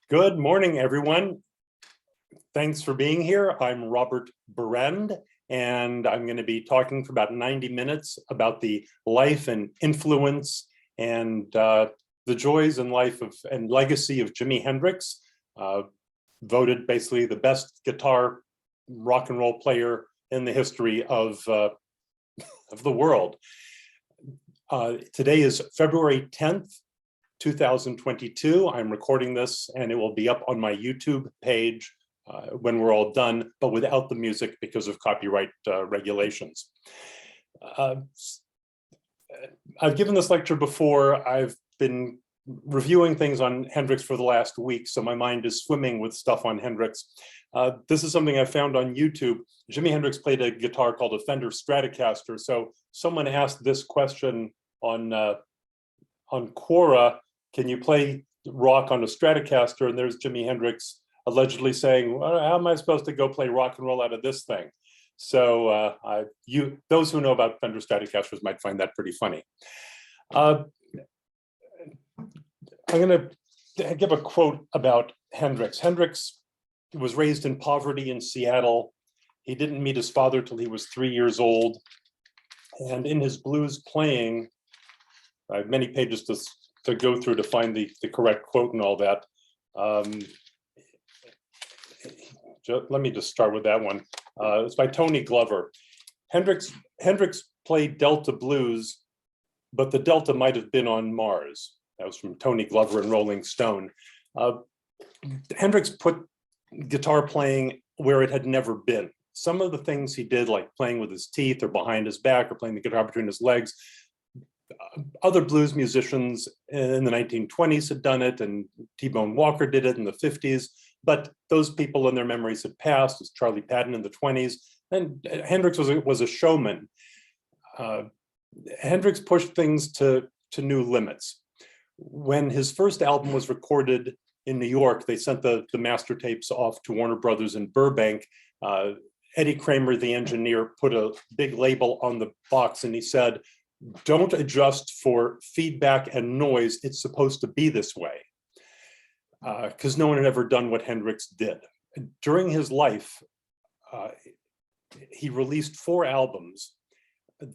Good morning, everyone. Thanks for being here. I'm Robert Berend, and I'm going to be talking for about 90 minutes about the life and influence and the joys and life of and legacy of Jimi Hendrix, voted basically the best guitar rock and roll player in the history of the world. Today is February 10th, 2022. I'm recording this and it will be up on my YouTube page when we're all done, but without the music because of copyright regulations. I've given this lecture before. I've been reviewing things on Hendrix for the last week, so my mind is swimming with stuff on Hendrix. This is something I found on YouTube. Jimi Hendrix played a guitar called a Fender Stratocaster. So someone asked this question on Quora: can you play rock on a Stratocaster? And there's Jimi Hendrix allegedly saying, well, how am I supposed to go play rock and roll out of this thing? So those who know about Fender Stratocasters might find that pretty funny. I'm going to give a quote about Hendrix. Hendrix was raised in poverty in Seattle. He didn't meet his father till he was 3 years old. And in his blues playing, I have many pages to go through to find the correct quote and all that. Let me just start with that one. It's by Tony Glover. Hendrix played Delta blues, but the Delta might have been on Mars. That was from Tony Glover and Rolling Stone. Hendrix put guitar playing where it had never been. Some of the things he did, like playing with his teeth or behind his back or playing the guitar between his legs, other blues musicians in the 1920s had done it, and T-Bone Walker did it in the 50s, but those people and their memories had passed. It was Charlie Patton in the 20s, and Hendrix was a showman. Hendrix pushed things to new limits. When his first album was recorded in New York, they sent the master tapes off to Warner Brothers in Burbank. Eddie Kramer, the engineer, put a big label on the box and he said, "Don't adjust for feedback and noise. It's supposed to be this way." Because no one had ever done what Hendrix did. During his life, he released 4 albums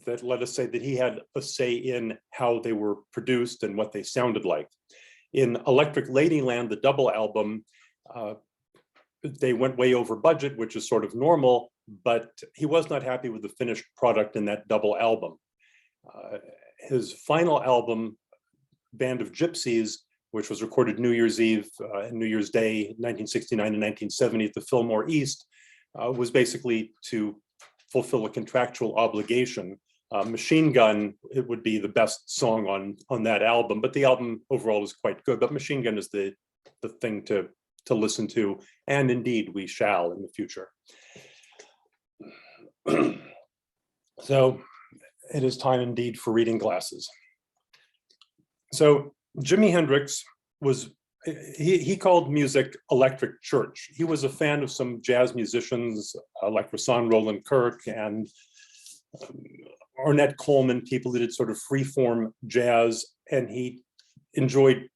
that let us say that he had a say in how they were produced and what they sounded like. In Electric Ladyland, the double album, they went way over budget, which is sort of normal, but he was not happy with the finished product in that double album. His final album, Band of Gypsies, which was recorded New Year's Eve and New Year's Day, 1969 and 1970 at the Fillmore East, was basically to fulfill a contractual obligation. Machine Gun, it would be the best song on that album, but the album overall is quite good. But Machine Gun is the thing to listen to, and indeed we shall in the future. So it is time indeed for reading glasses. So Jimi Hendrix he called music electric church. He was a fan of some jazz musicians like Rahsaan Roland Kirk and Ornette Coleman, people that did sort of freeform jazz, and he enjoyed,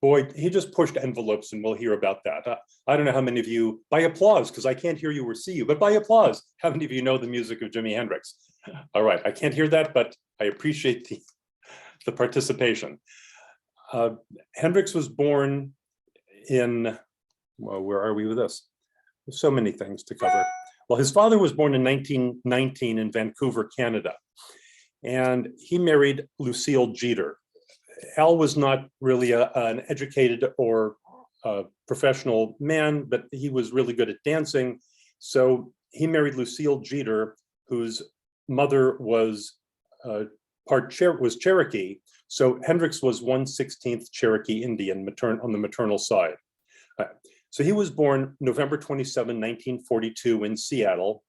boy, he just pushed envelopes, and we'll hear about that. I don't know how many of you, by applause, because I can't hear you or see you, but by applause, how many of you know the music of Jimi Hendrix? All right, I can't hear that, but I appreciate the participation. Hendrix was born in, well, where are we with this? There's so many things to cover. Well, his father was born in 1919 in Vancouver, Canada, and he married Lucille Jeter. Al was not really an educated or professional man, but he was really good at dancing. So he married Lucille Jeter, whose mother was Cherokee. So Hendrix was 1/16 Cherokee Indian on the maternal side. So he was born November 27, 1942 in Seattle,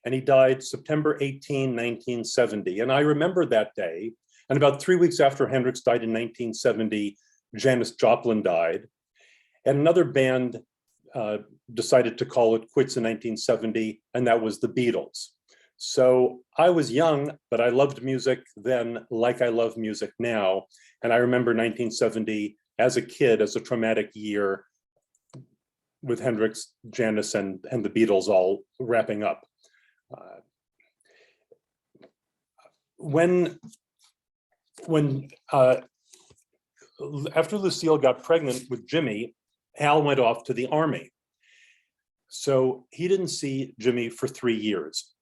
and he died September 18, 1970. And I remember that day. And about 3 weeks after Hendrix died in 1970, Janis Joplin died. And another band decided to call it quits in 1970, and that was the Beatles. So I was young, but I loved music then like I love music now. And I remember 1970 as a kid, as a traumatic year with Hendrix, Janis, and the Beatles all wrapping up. When after Lucille got pregnant with Jimmy, Al went off to the Army. So he didn't see Jimmy for 3 years.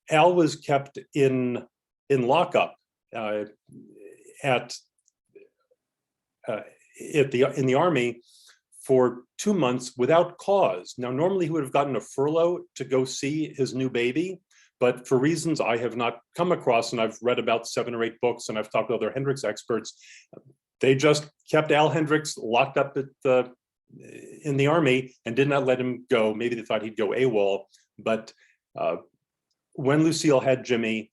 Al was kept in lockup in the Army for 2 months without cause. Now, normally he would have gotten a furlough to go see his new baby, but for reasons I have not come across, and I've read about 7 or 8 books, and I've talked to other Hendrix experts, they just kept Al Hendrix locked up in the Army and did not let him go. Maybe they thought he'd go AWOL, but when Lucille had Jimmy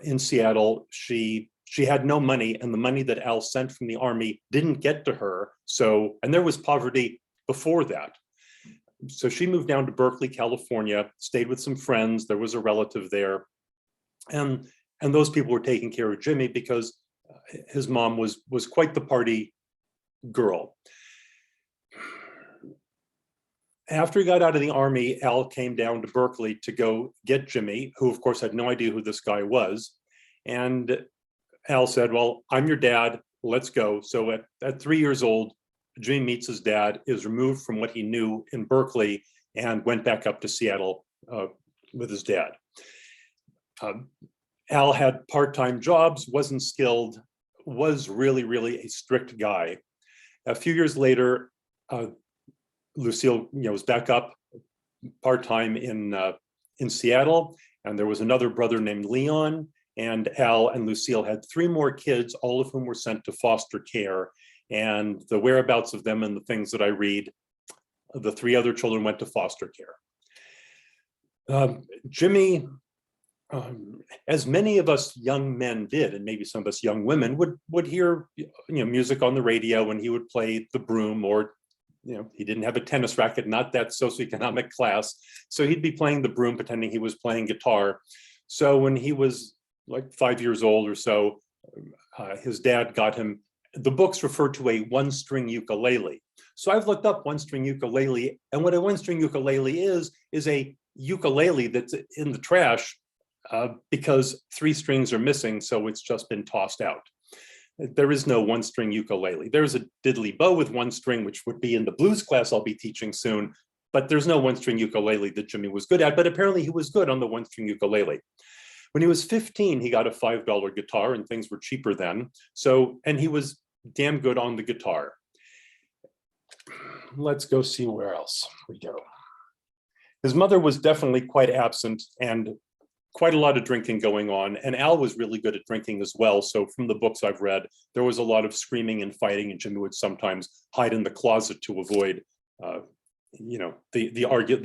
in Seattle, she had no money, and the money that Al sent from the Army didn't get to her. So, and there was poverty before that. So she moved down to Berkeley, California, stayed with some friends. There was a relative there. And those people were taking care of Jimmy because his mom was quite the party girl. After he got out of the Army, Al came down to Berkeley to go get Jimmy, who of course had no idea who this guy was. And Al said, well, I'm your dad, let's go. So at 3 years old, Jimmy meets his dad, is removed from what he knew in Berkeley, and went back up to Seattle with his dad. Al had part-time jobs, wasn't skilled, was really, really a strict guy. A few years later, Lucille, was back up part-time in Seattle, and there was another brother named Leon, and Al and Lucille had 3 more kids, all of whom were sent to foster care. And the whereabouts of them and the things that I read, the 3 other children went to foster care. Jimmy, as many of us young men did, and maybe some of us young women would hear music on the radio when he would play the broom, or he didn't have a tennis racket, not that socioeconomic class, so he'd be playing the broom pretending he was playing guitar. So when he was like 5 years old or so, his dad got him, the books refer to a 1-string ukulele. So I've looked up 1-string ukulele, and what a 1-string ukulele is a ukulele that's in the trash because 3 strings are missing, so it's just been tossed out. There is no 1-string ukulele. There's a diddly bow with 1 string, which would be in the blues class I'll be teaching soon, but there's no 1-string ukulele that Jimmy was good at, but apparently he was good on the 1-string ukulele. When he was 15, he got a $5 guitar, and things were cheaper then. So, and he was damn good on the guitar. Let's go see where else we go. His mother was definitely quite absent, and quite a lot of drinking going on. And Al was really good at drinking as well. So from the books I've read, there was a lot of screaming and fighting, and Jimmy would sometimes hide in the closet to avoid the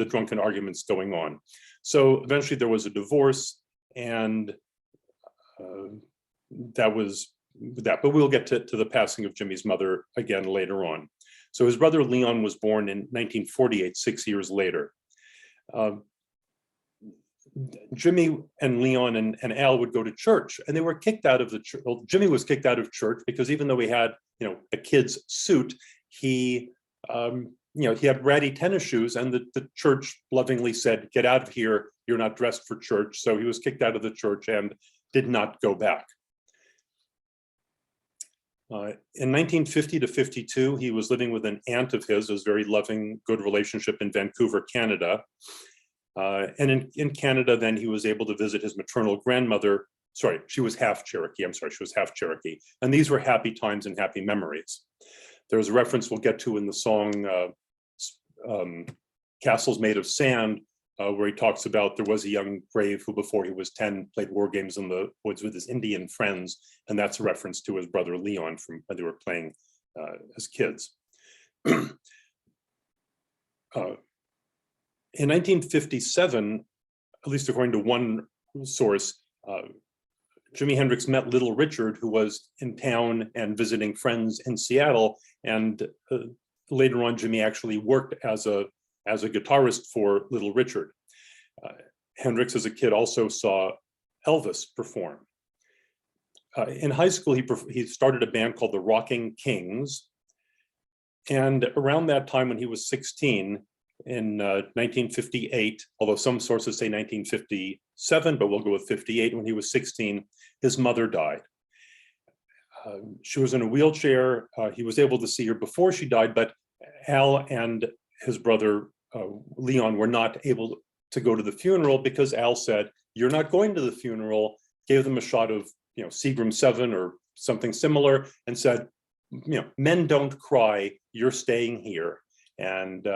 drunken arguments going on. So eventually there was a divorce, and that was that. But we'll get to the passing of Jimmy's mother again later on. So his brother Leon was born in 1948, 6 years later. Jimmy and Leon and Al would go to church, and they were kicked out of the church. Well, Jimmy was kicked out of church because even though he had, a kid's suit, he had ratty tennis shoes, and the church lovingly said, "Get out of here, you're not dressed for church." So he was kicked out of the church and did not go back. In 1950 to 52, he was living with an aunt of his, a very loving, good relationship in Vancouver, Canada. And in Canada, then he was able to visit his maternal grandmother. Sorry, she was half Cherokee. She was half Cherokee. And these were happy times and happy memories. There's a reference we'll get to in the song Castles Made of Sand, where he talks about there was a young brave who before he was 10 played war games in the woods with his Indian friends. And that's a reference to his brother Leon from when they were playing as kids. In 1957, at least according to one source, Jimi Hendrix met Little Richard, who was in town and visiting friends in Seattle. And later on, Jimmy actually worked as a guitarist for Little Richard. Hendrix, as a kid, also saw Elvis perform. In high school, he started a band called the Rocking Kings. And around that time when he was 16, in 1958, although some sources say 1957, but we'll go with 58, when he was 16, his mother died. She was in a wheelchair. He was able to see her before she died, but Al and his brother Leon were not able to go to the funeral because Al said, "You're not going to the funeral," gave them a shot of Seagram 7 or something similar, and said, "Men don't cry, you're staying here." And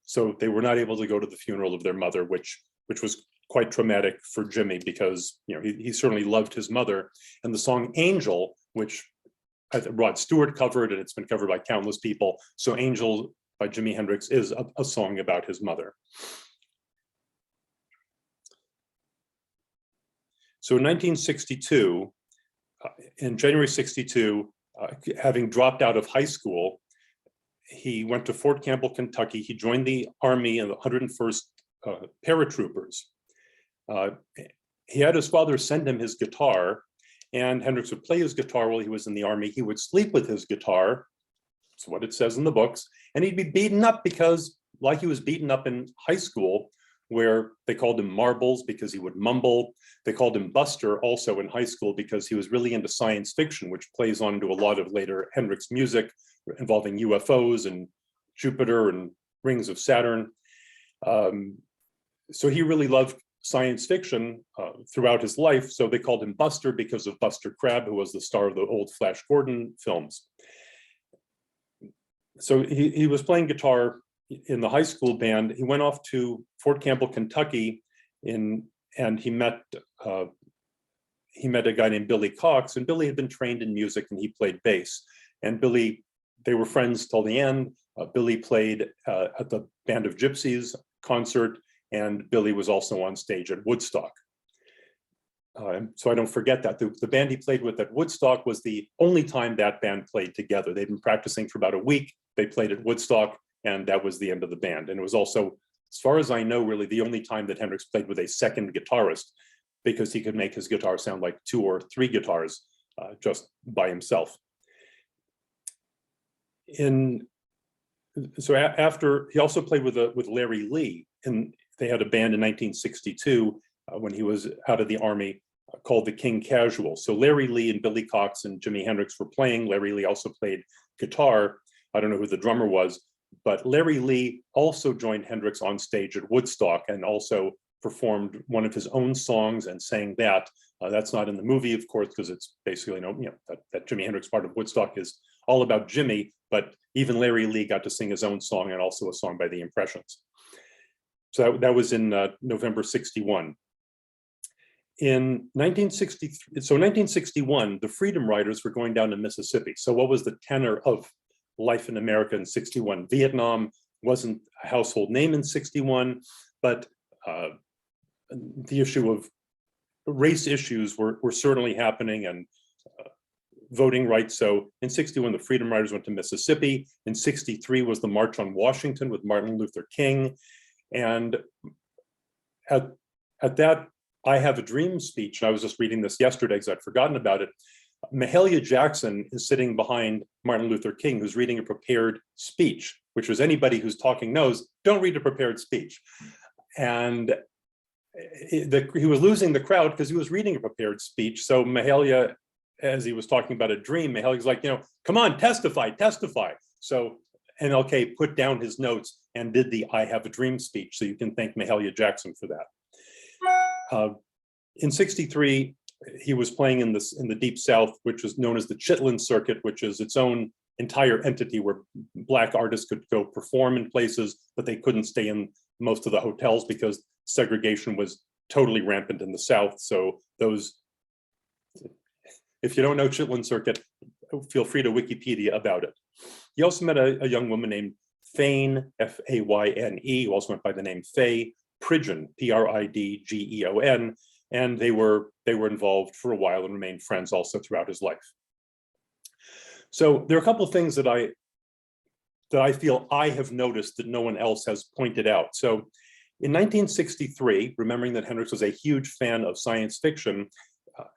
so they were not able to go to the funeral of their mother, which was quite traumatic for Jimmy, because he certainly loved his mother. And the song "Angel," which Rod Stewart covered, and it's been covered by countless people. So "Angel" by Jimi Hendrix is a song about his mother. So in 1962, in January 62, having dropped out of high school, he went to Fort Campbell, Kentucky. He joined the Army in the 101st Paratroopers. He had his father send him his guitar, and Hendrix would play his guitar while he was in the Army. He would sleep with his guitar. That's what it says in the books. And he'd be beaten up because, like he was beaten up in high school, where they called him Marbles because he would mumble. They called him Buster also in high school because he was really into science fiction, which plays on to a lot of later Hendrix music involving UFOs and Jupiter and rings of Saturn. So he really loved science fiction throughout his life. So they called him Buster because of Buster Crabbe, who was the star of the old Flash Gordon films. So he was playing guitar in the high school band. He went off to Fort Campbell, Kentucky, and he met a guy named Billy Cox, and Billy had been trained in music and he played bass. And they were friends till the end. Billy played at the Band of Gypsies concert, and Billy was also on stage at Woodstock. So I don't forget that. The band he played with at Woodstock was the only time that band played together. They'd been practicing for about a week. They played at Woodstock, and that was the end of the band. And it was also, as far as I know, really the only time that Hendrix played with a second guitarist, because he could make his guitar sound like 2 or 3 guitars just by himself. After, he also played with Larry Lee, and they had a band in 1962 when he was out of the Army called the King Casual. So Larry Lee and Billy Cox and Jimi Hendrix were playing. Larry Lee also played guitar. I don't know who the drummer was, but Larry Lee also joined Hendrix on stage at Woodstock and also performed one of his own songs and sang that. That's not in the movie, of course, because it's basically that Jimi Hendrix part of Woodstock is all about Jimmy, but even Larry Lee got to sing his own song and also a song by the Impressions. So that was in November 61. In 1961, the Freedom Riders were going down to Mississippi. So what was the tenor of life in America in 61? Vietnam wasn't a household name in 61, but the issue of race issues were certainly happening, and voting rights. So in 61, the Freedom Riders went to Mississippi. In 63 was the March on Washington with Martin Luther King. And at that I Have a Dream speech, and I was just reading this yesterday because I'd forgotten about it, Mahalia Jackson is sitting behind Martin Luther King, who's reading a prepared speech, which was, anybody who's talking knows, don't read a prepared speech. And he was losing the crowd because he was reading a prepared speech. So Mahalia, as he was talking about a dream, Mahalia's like, come on, testify. So MLK put down his notes and did the I Have a Dream speech. So you can thank Mahalia Jackson for that. In 63, he was playing in the Deep South, which was known as the Chitlin Circuit, which is its own entire entity where Black artists could go perform in places, but they couldn't stay in most of the hotels because segregation was totally rampant in the South. So if you don't know Chitlin Circuit, feel free to Wikipedia about it. He also met a young woman named Fayne, F-A-Y-N-E, who also went by the name Faye Pridgeon, P-R-I-D-G-E-O-N, and they were involved for a while and remained friends also throughout his life. So there are a couple of things that I feel I have noticed that no one else has pointed out. So in 1963, remembering that Hendrix was a huge fan of science fiction,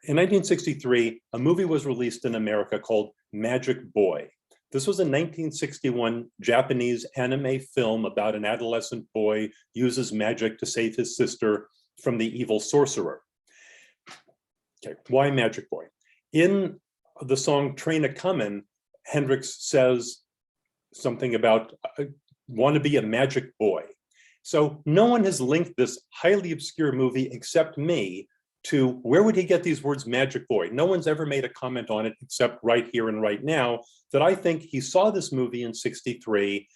in 1963, a movie was released in America called Magic Boy. This was a 1961 Japanese anime film about an adolescent boy uses magic to save his sister from the evil sorcerer. Okay, why Magic Boy? In the song Train A-Comin', Hendrix says something about want to be a magic boy. So no one has linked this highly obscure movie except me to where would he get these words magic boy? No one's ever made a comment on it except right here and right now that I think he saw this movie in 63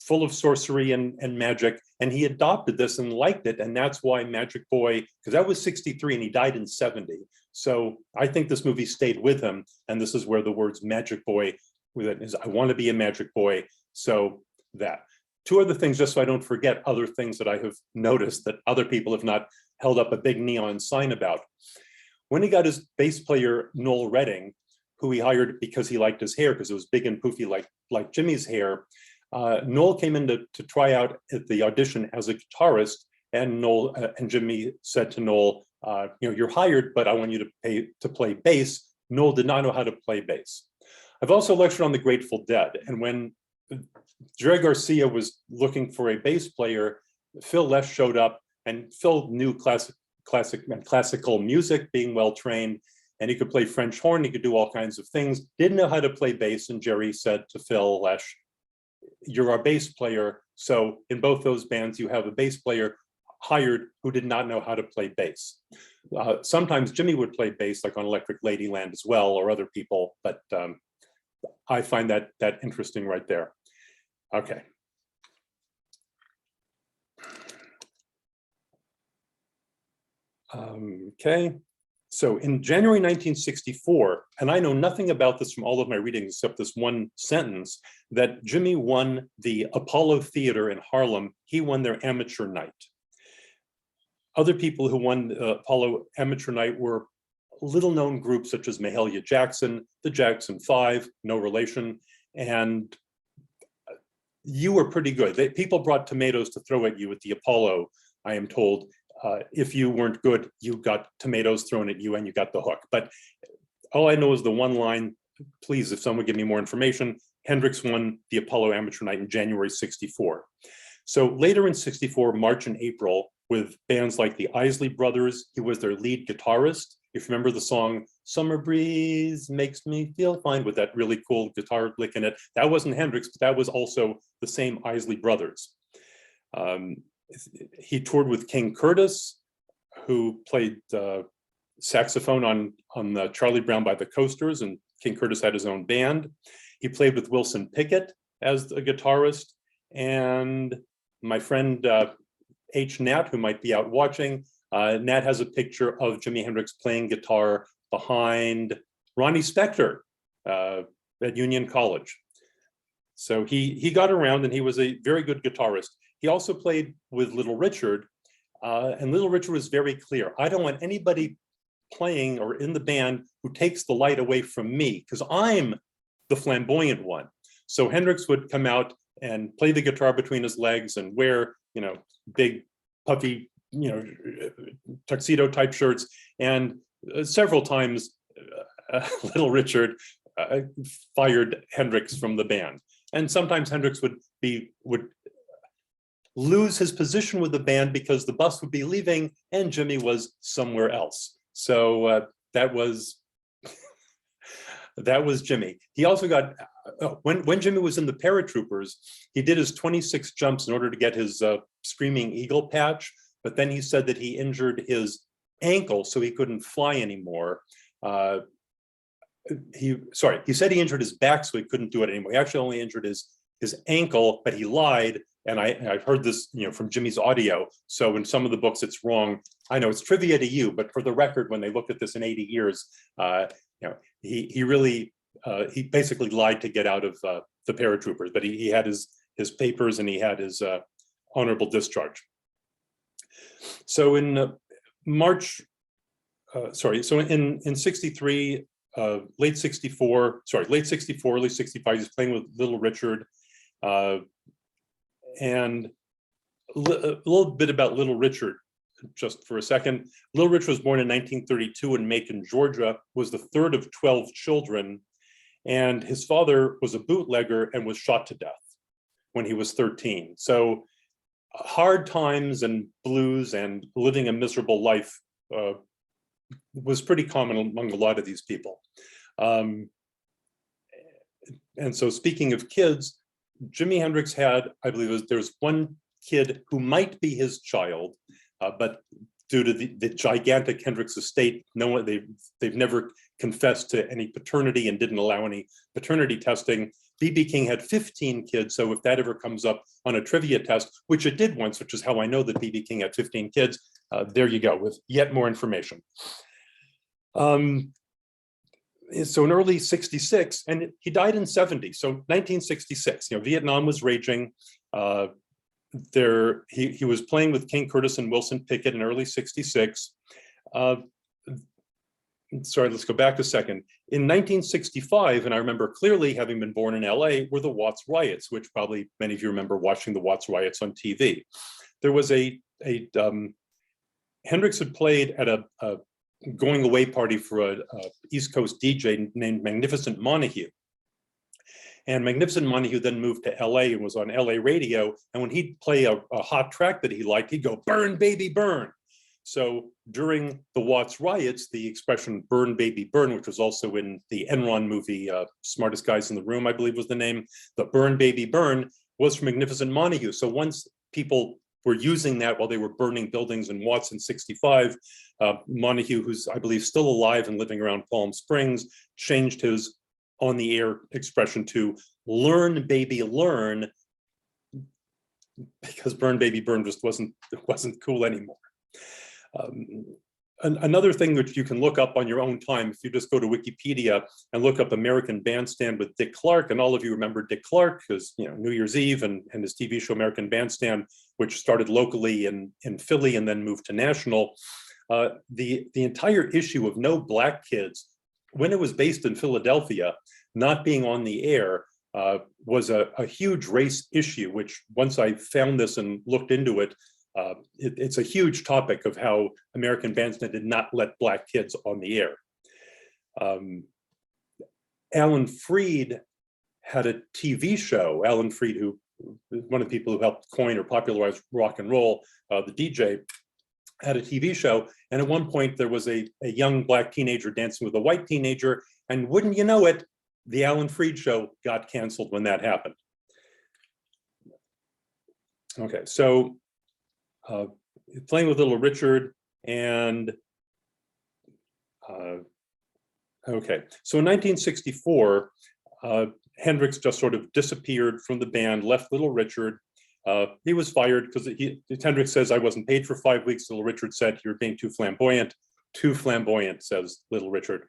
full of sorcery and magic, and he adopted this and liked it, and that's why Magic Boy, because that was 63 and he died in 70. So I think this movie stayed with him, and this is where the words Magic Boy with it is I want to be a magic boy. So that. Two other things, just so I don't forget other things that I have noticed that other people have not held up a big neon sign about. When he got his bass player, Noel Redding, who he hired because he liked his hair, because it was big and poofy like Jimmy's hair, Noel came in to try out at the audition as a guitarist, and Noel and Jimmy said to Noel, you're hired, but I want you to play bass. Noel did not know how to play bass. I've also lectured on the Grateful Dead, and when Jerry Garcia was looking for a bass player, Phil Lesh showed up, and Phil knew classical music, being well trained, and he could play French horn, he could do all kinds of things, didn't know how to play bass, and Jerry said to Phil Lesh, you're our bass player. So in both those bands, you have a bass player hired who did not know how to play bass. Sometimes Jimmy would play bass, like on Electric Ladyland as well, or other people, but I find that interesting right there. Okay. Okay. So in January 1964, and I know nothing about this from all of my readings except this one sentence, that Jimmy won the Apollo Theater in Harlem. He won their amateur night. Other people who won the Apollo amateur night were little known groups such as Mahalia Jackson, the Jackson 5, no relation, and you were pretty good. People brought tomatoes to throw at you at the Apollo, I am told. If you weren't good, you got tomatoes thrown at you and you got the hook. But all I know is the one line, please, if someone would give me more information, Hendrix won the Apollo Amateur Night in January 64. So later in 64, March and April, with bands like the Isley Brothers, he was their lead guitarist. If you remember the song, Summer Breeze Makes Me Feel Fine, with that really cool guitar lick in it, that wasn't Hendrix, but that was also the same Isley Brothers. He toured with King Curtis, who played saxophone on the Charlie Brown by the Coasters, and King Curtis had his own band. He played with Wilson Pickett as a guitarist, and my friend H. Nat, who might be out watching, Nat has a picture of Jimi Hendrix playing guitar behind Ronnie Spector at Union College. So he got around, and he was a very good guitarist. He also played with Little Richard, and Little Richard was very clear. I don't want anybody playing or in the band who takes the light away from me, because I'm the flamboyant one. So Hendrix would come out and play the guitar between his legs and wear, big puffy, tuxedo type shirts. And several times, Little Richard fired Hendrix from the band. And sometimes Hendrix would lose his position with the band because the bus would be leaving and Jimmy was somewhere else. So that was Jimmy. He also got, when Jimmy was in the Paratroopers, he did his 26 jumps in order to get his Screaming Eagle patch, but then he said that he injured his ankle, so he couldn't fly anymore. He said he injured his back, so he couldn't do it anymore. He actually only injured his ankle, but he lied. And I've heard this, from Jimmy's audio. So in some of the books, it's wrong. I know it's trivia to you, but for the record, when they look at this in 80 years, he basically lied to get out of the Paratroopers, but he had his papers and he had his honorable discharge. So in in 63, late 64, early 65, he's playing with Little Richard. And a little bit about Little Richard, just for a second. Little Richard was born in 1932 in Macon, Georgia, was the third of 12 children. And his father was a bootlegger and was shot to death when he was 13. So hard times and blues and living a miserable life was pretty common among a lot of these people. And so speaking of kids, Jimi Hendrix had, I believe there's one kid who might be his child, but due to the gigantic Hendrix estate, they've never confessed to any paternity and didn't allow any paternity testing. B.B. King had 15 kids, so if that ever comes up on a trivia test, which it did once, which is how I know that B.B. King had 15 kids, there you go, with yet more information. So in early 66, and he died in 70, so 1966, Vietnam was raging. He was playing with King Curtis and Wilson Pickett in early 66. Sorry, let's go back a second. In 1965, and I remember clearly having been born in LA, were the Watts riots, which probably many of you remember watching the Watts riots on TV. There was Hendrix had played at a going away party for a East Coast DJ named Magnificent Montague. And Magnificent Montague then moved to LA and was on LA radio. And when he'd play a hot track that he liked, he'd go, "Burn, baby, burn." So during the Watts riots, the expression "burn, baby, burn," which was also in the Enron movie, Smartest Guys in the Room, I believe was the name, the "burn, baby, burn" was from Magnificent Montague. So once people were using that while they were burning buildings in Watts in 65, Montague, who's I believe still alive and living around Palm Springs, changed his on the air expression to "learn, baby, learn," because "burn, baby, burn" just wasn't cool anymore. Another thing which you can look up on your own time, if you just go to Wikipedia and look up American Bandstand with Dick Clark, and all of you remember Dick Clark because New Year's Eve and his TV show American Bandstand, which started locally in Philly and then moved to national. The entire issue of no black kids, when it was based in Philadelphia, not being on the air was a huge race issue, which once I found this and looked into it, it's a huge topic of how American Bandstand did not let black kids on the air. Alan Freed had a TV show. Alan Freed, who one of the people who helped coin or popularize rock and roll, the DJ, had a TV show. And at one point there was a young black teenager dancing with a white teenager. And wouldn't you know it, the Alan Freed show got canceled when that happened. Okay, so playing with Little Richard and okay, so in 1964, Hendrix just sort of disappeared from the band, left Little Richard. He was fired because Hendrix says, "I wasn't paid for 5 weeks." Little Richard said, "You're being too flamboyant." Too flamboyant, says Little Richard.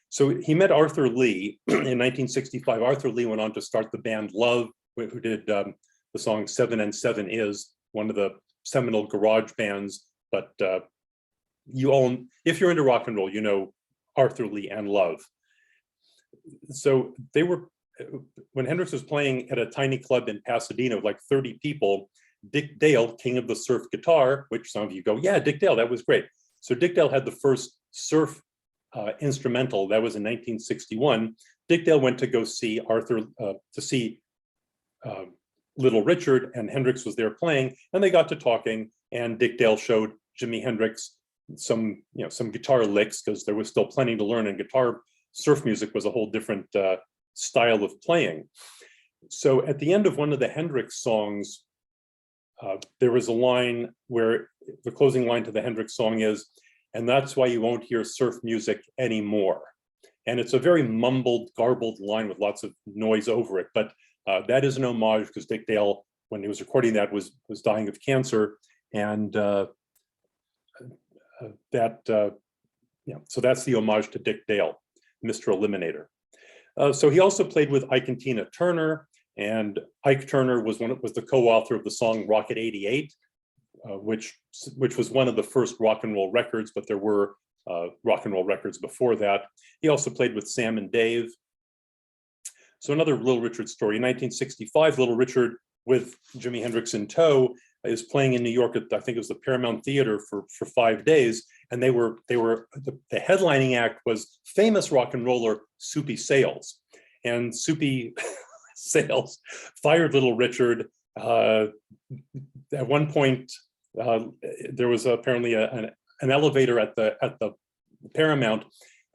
So he met Arthur Lee in 1965. Arthur Lee went on to start the band Love, who did the song 7 and 7 Is, one of the seminal garage bands. But you all, if you're into rock and roll, you know Arthur Lee and Love. So they were, when Hendrix was playing at a tiny club in Pasadena with like 30 people, Dick Dale, king of the surf guitar, which some of you go, "Yeah, Dick Dale, that was great." So Dick Dale had the first surf instrumental. That was in 1961. Dick Dale went to go see Little Richard, and Hendrix was there playing, and they got to talking, and Dick Dale showed Jimi Hendrix some guitar licks, because there was still plenty to learn, and guitar surf music was a whole different style of playing. So at the end of one of the Hendrix songs, there was a line where the closing line to the Hendrix song is, "And that's why you won't hear surf music anymore." And it's a very mumbled, garbled line with lots of noise over it, but that is an homage because Dick Dale, when he was recording that, was dying of cancer, and so that's the homage to Dick Dale, Mr. Eliminator. So he also played with Ike and Tina Turner, and Ike Turner was the co-author of the song Rocket 88, which was one of the first rock and roll records, but there were rock and roll records before that. He also played with Sam and Dave. So another Little Richard story. In 1965, Little Richard, with Jimi Hendrix in tow, is playing in New York at, I think it was the Paramount Theater for 5 days, and the headlining act was famous rock and roller Soupy Sales. and Soupy Sales fired Little Richard. At one point, there was apparently an elevator at the Paramount,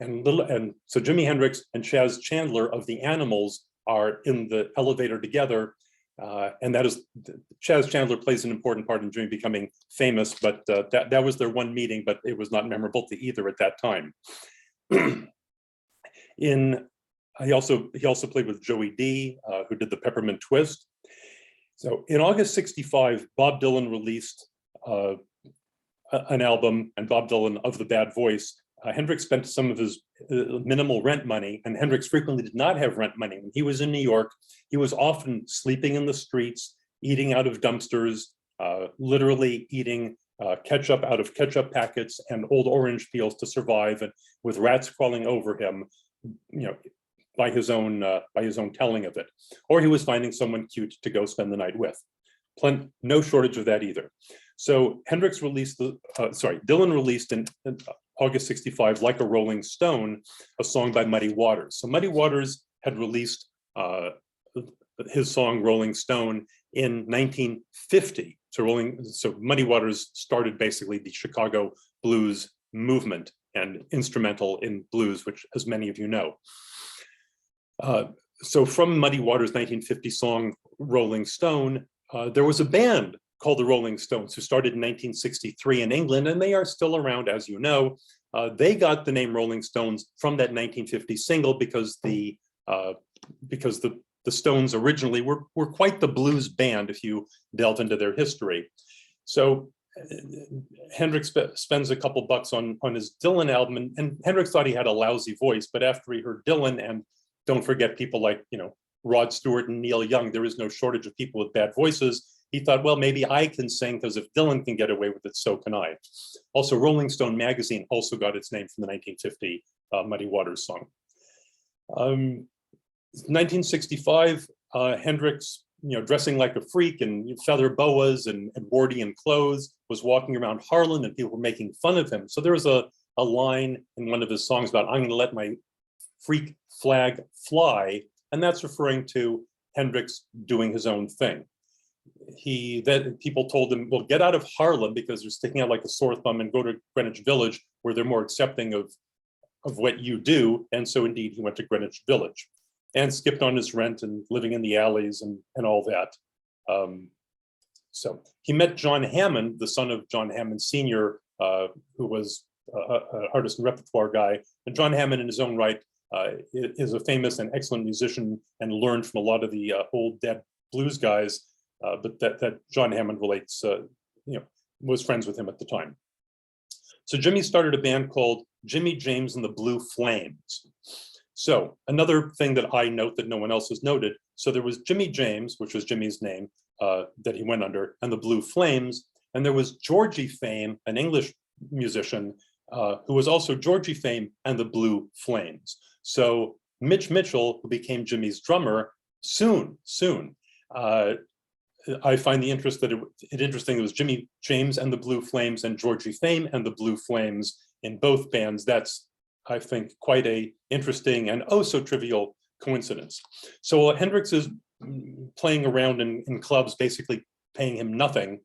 and so Jimi Hendrix and Chaz Chandler of the Animals are in the elevator together, and that is Chaz Chandler plays an important part in Jimi becoming famous, but that was their one meeting, but it was not memorable to either at that time. He also played with Joey D, who did the Peppermint Twist. So in August '65, Bob Dylan released an album, and Bob Dylan of the Bad Voice. Hendrix spent some of his minimal rent money, and Hendrix frequently did not have rent money. When he was in New York, he was often sleeping in the streets, eating out of dumpsters, literally eating ketchup out of ketchup packets and old orange peels to survive, and with rats crawling over him, by his own telling of it. Or he was finding someone cute to go spend the night with. No shortage of that either. So Dylan released in August '65, Like a Rolling Stone, a song by Muddy Waters. So Muddy Waters had released his song Rolling Stone in 1950. So Muddy Waters started basically the Chicago blues movement and instrumental in blues, which, as many of you know. So from Muddy Waters' 1950 song Rolling Stone, there was a band called the Rolling Stones who started in 1963 in England, and they are still around, as you know. They got the name Rolling Stones from that 1950 single because the Stones originally were quite the blues band if you delve into their history. So Hendrix spends a couple bucks on his Dylan album, and Hendrix thought he had a lousy voice, but after he heard Dylan, and don't forget people like Rod Stewart and Neil Young, there is no shortage of people with bad voices. He thought, well, maybe I can sing, because if Dylan can get away with it, so can I. Also, Rolling Stone magazine also got its name from the 1950 Muddy Waters song. 1965, Hendrix, dressing like a freak and feather boas and Edwardian clothes, was walking around Harlem, and people were making fun of him. So there was a line in one of his songs about, I'm gonna let my freak flag fly, and that's referring to Hendrix doing his own thing. People told him, well, get out of Harlem because you're sticking out like a sore thumb, and go to Greenwich Village where they're more accepting of what you do. And so indeed he went to Greenwich Village and skipped on his rent and living in the alleys and all that. So he met John Hammond, the son of John Hammond Sr., who was an artist and repertoire guy. And John Hammond in his own right is a famous and excellent musician and learned from a lot of the old dead blues guys. But that John Hammond relates, was friends with him at the time. So Jimi started a band called Jimmy James and the Blue Flames. So another thing that I note that no one else has noted, so there was Jimi James, which was Jimmy's name that he went under, and the Blue Flames, and there was Georgie Fame, an English musician, who was also Georgie Fame and the Blue Flames. So Mitch Mitchell, who became Jimmy's drummer, soon, I find the interest that it interesting it was Jimi James and the Blue Flames and Georgie Fame and the Blue Flames in both bands. That's, I think, quite a interesting and oh so trivial coincidence. So while Hendrix is playing around in clubs, basically paying him nothing,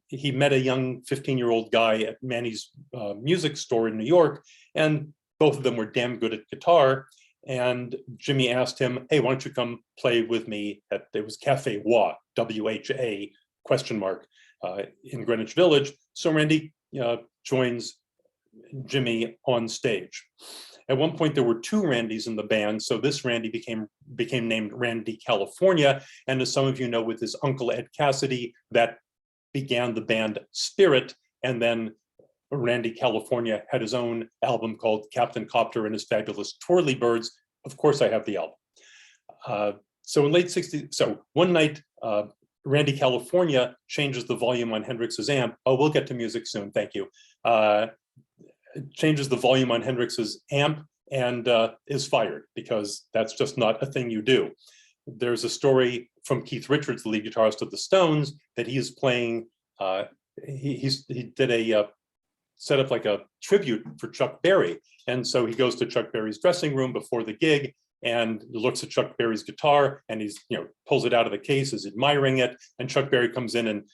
he met a young 15-year-old guy at Manny's music store in New York, and both of them were damn good at guitar. And Jimmy asked him, hey, why don't you come play with me at, it was Cafe Wha, W-H-A, ? In Greenwich Village. So Randy joins Jimmy on stage. At one point, there were two Randys in the band. So this Randy became named Randy California. And as some of you know, with his uncle Ed Cassidy, that began the band Spirit. And then Randy California had his own album called Captain Copter and His Fabulous Twirly Birds. Of course, I have the album. So in late '60s, so one night, Randy California changes the volume on Hendrix's amp. Oh, we'll get to music soon, thank you. Changes the volume on Hendrix's amp and is fired, because that's just not a thing you do. There's a story from Keith Richards, the lead guitarist of the Stones, that he is playing, he did a set up like a tribute for Chuck Berry. And so he goes to Chuck Berry's dressing room before the gig, and looks at Chuck Berry's guitar, and he's, pulls it out of the case, is admiring it, and Chuck Berry comes in and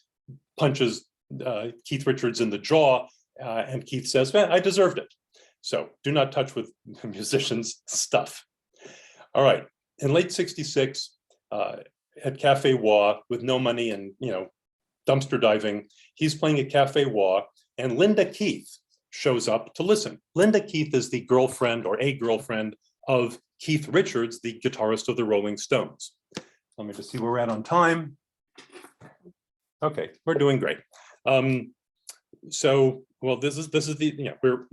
punches Keith Richards in the jaw, and Keith says, I deserved it. So do not touch with musicians' stuff. All right, in late '66, at Cafe Wah, with no money and, dumpster diving, he's playing at Cafe Wah, and Linda Keith shows up to listen. Linda Keith is the girlfriend, or a girlfriend, of Keith Richards, the guitarist of the Rolling Stones. Let me just see where we're at on time. Okay, we're doing great. So, well, this is the, we're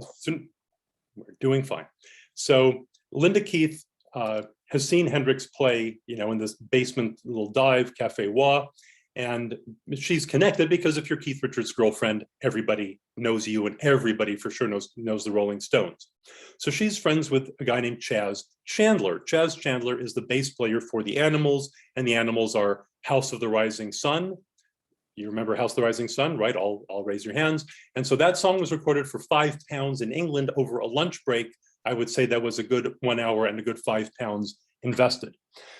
doing fine. So Linda Keith has seen Hendrix play, in this basement little dive, Cafe Wah, and she's connected because if you're Keith Richards' girlfriend, everybody knows you, and everybody for sure knows the Rolling Stones. So she's friends with a guy named Chaz Chandler. Chaz Chandler is the bass player for the Animals, and the Animals are House of the Rising Sun. You remember House of the Rising Sun, right? I'll raise your hands. And so that song was recorded for £5 in England over a lunch break. I would say that was a good 1 hour and a good £5 invested.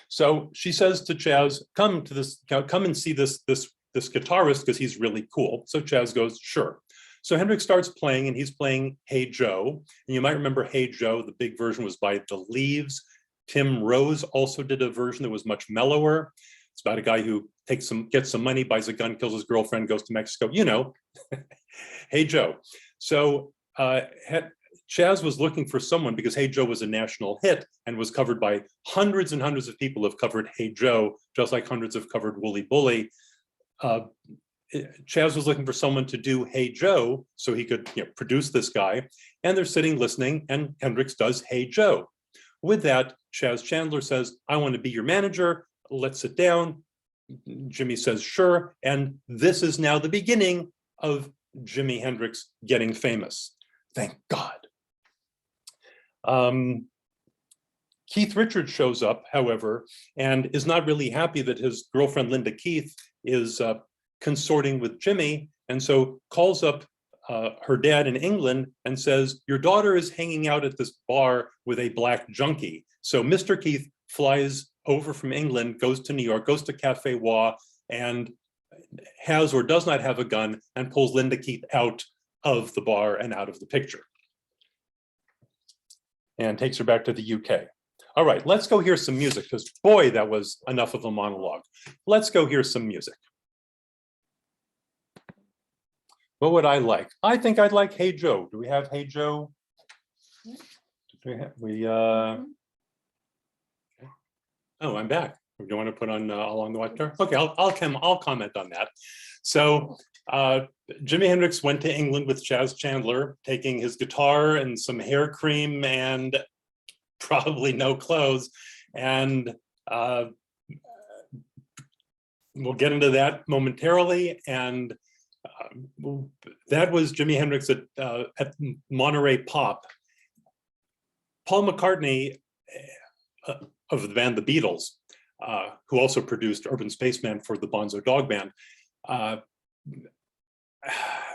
So she says to Chaz, come and see this guitarist because he's really cool. So Chaz goes, sure. So Hendrix starts playing, and he's playing Hey Joe. And you might remember Hey Joe, the big version was by The Leaves. Tim Rose also did a version that was much mellower. It's about a guy who gets some money, buys a gun, kills his girlfriend, goes to Mexico, Hey Joe. So Chaz was looking for someone because Hey Joe was a national hit and was covered by hundreds and hundreds of people have covered Hey Joe, just like hundreds have covered Wooly Bully. Chaz was looking for someone to do Hey Joe so he could produce this guy. And they're sitting listening, and Hendrix does Hey Joe. With that, Chaz Chandler says, I want to be your manager. Let's sit down. Jimmy says, sure. And this is now the beginning of Jimi Hendrix getting famous. Thank God. Keith Richards shows up, however, and is not really happy that his girlfriend Linda Keith is consorting with Jimmy, and so calls up her dad in England and says, your daughter is hanging out at this bar with a black junkie. So Mr. Keith flies over from England, goes to New York, goes to Cafe Wah, and has or does not have a gun, and pulls Linda Keith out of the bar and out of the picture, and takes her back to the UK. All right, let's go hear some music, because boy, that was enough of a monologue. Let's go hear some music. What would I like? I think I'd like Hey Joe. Do we have Hey Joe? Oh, I'm back. Do you want to put on Along the White Guitar? Okay, I'll comment on that. So Jimi Hendrix went to England with Chaz Chandler, taking his guitar and some hair cream and probably no clothes. And we'll get into that momentarily. And that was Jimi Hendrix at Monterey Pop. Paul McCartney of the band The Beatles, who also produced Urban Spaceman for the Bonzo Dog Band,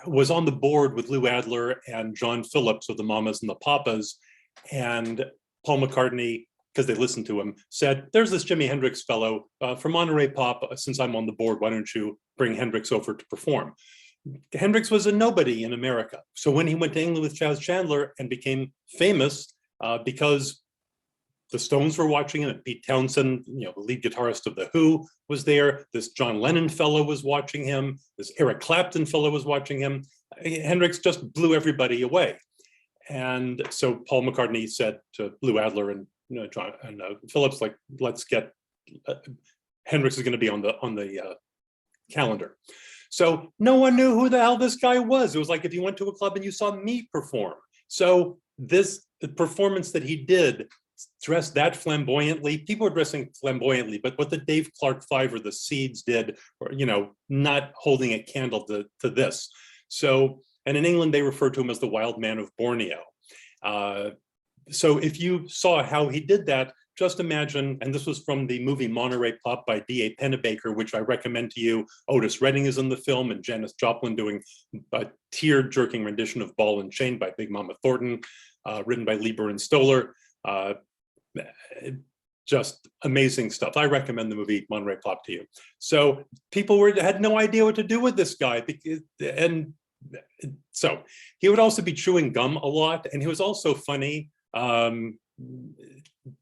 was on the board with Lou Adler and John Phillips of the Mamas and the Papas. And Paul McCartney, because they listened to him, said, there's this Jimi Hendrix fellow from Monterey Pop. Since I'm on the board, why don't you bring Hendrix over to perform? Hendrix was a nobody in America. So when he went to England with Chaz Chandler and became famous because the Stones were watching him, and Pete Townsend, the lead guitarist of The Who, was there. This John Lennon fellow was watching him. This Eric Clapton fellow was watching him. Hendrix just blew everybody away. And so Paul McCartney said to Lou Adler and John and Phillips, like, let's get Hendrix is going to be on the calendar. So no one knew who the hell this guy was. It was like if you went to a club and you saw me perform. So this performance that he did, dressed that flamboyantly, people were dressing flamboyantly, but what the Dave Clark Five or the Seeds did, or, not holding a candle to this. So, and in England, they refer to him as the Wild Man of Borneo. So if you saw how he did that, just imagine, and this was from the movie Monterey Pop by D.A. Pennebaker, which I recommend to you. Otis Redding is in the film, and Janis Joplin doing a tear-jerking rendition of Ball and Chain by Big Mama Thornton, written by Lieber and Stoller. just amazing stuff. I recommend the movie Monterey Pop to you. So people had no idea what to do with this guy. And so he would also be chewing gum a lot, and he was also funny.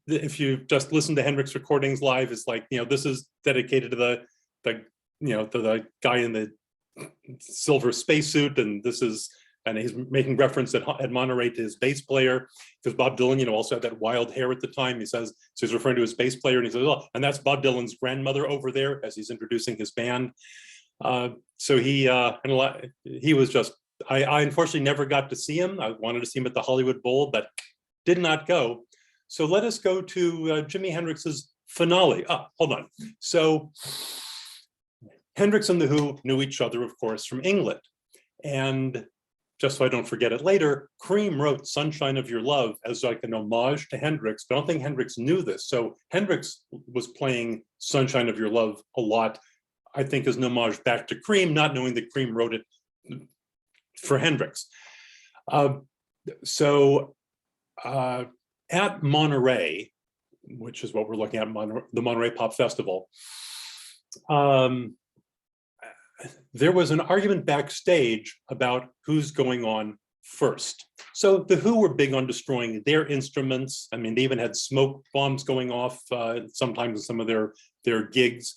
If you just listen to Hendrix recordings live, it's like, this is dedicated to the guy in the silver spacesuit, and he's making reference at Monterey to his bass player, because Bob Dylan, also had that wild hair at the time. He says, so he's referring to his bass player, and he says, oh, and that's Bob Dylan's grandmother over there, as he's introducing his band. So he was just, I unfortunately never got to see him. I wanted to see him at the Hollywood Bowl, but did not go. So let us go to Jimi Hendrix's finale. Hold on. So Hendrix and the Who knew each other, of course, from England. And just so I don't forget it later, Cream wrote Sunshine of Your Love as like an homage to Hendrix, but I don't think Hendrix knew this. So Hendrix was playing Sunshine of Your Love a lot, I think, as an homage back to Cream, not knowing that Cream wrote it for Hendrix. At Monterey, which is what we're looking at, the Monterey Pop Festival, there was an argument backstage about who's going on first. So the Who were big on destroying their instruments. I mean, they even had smoke bombs going off sometimes in some of their gigs,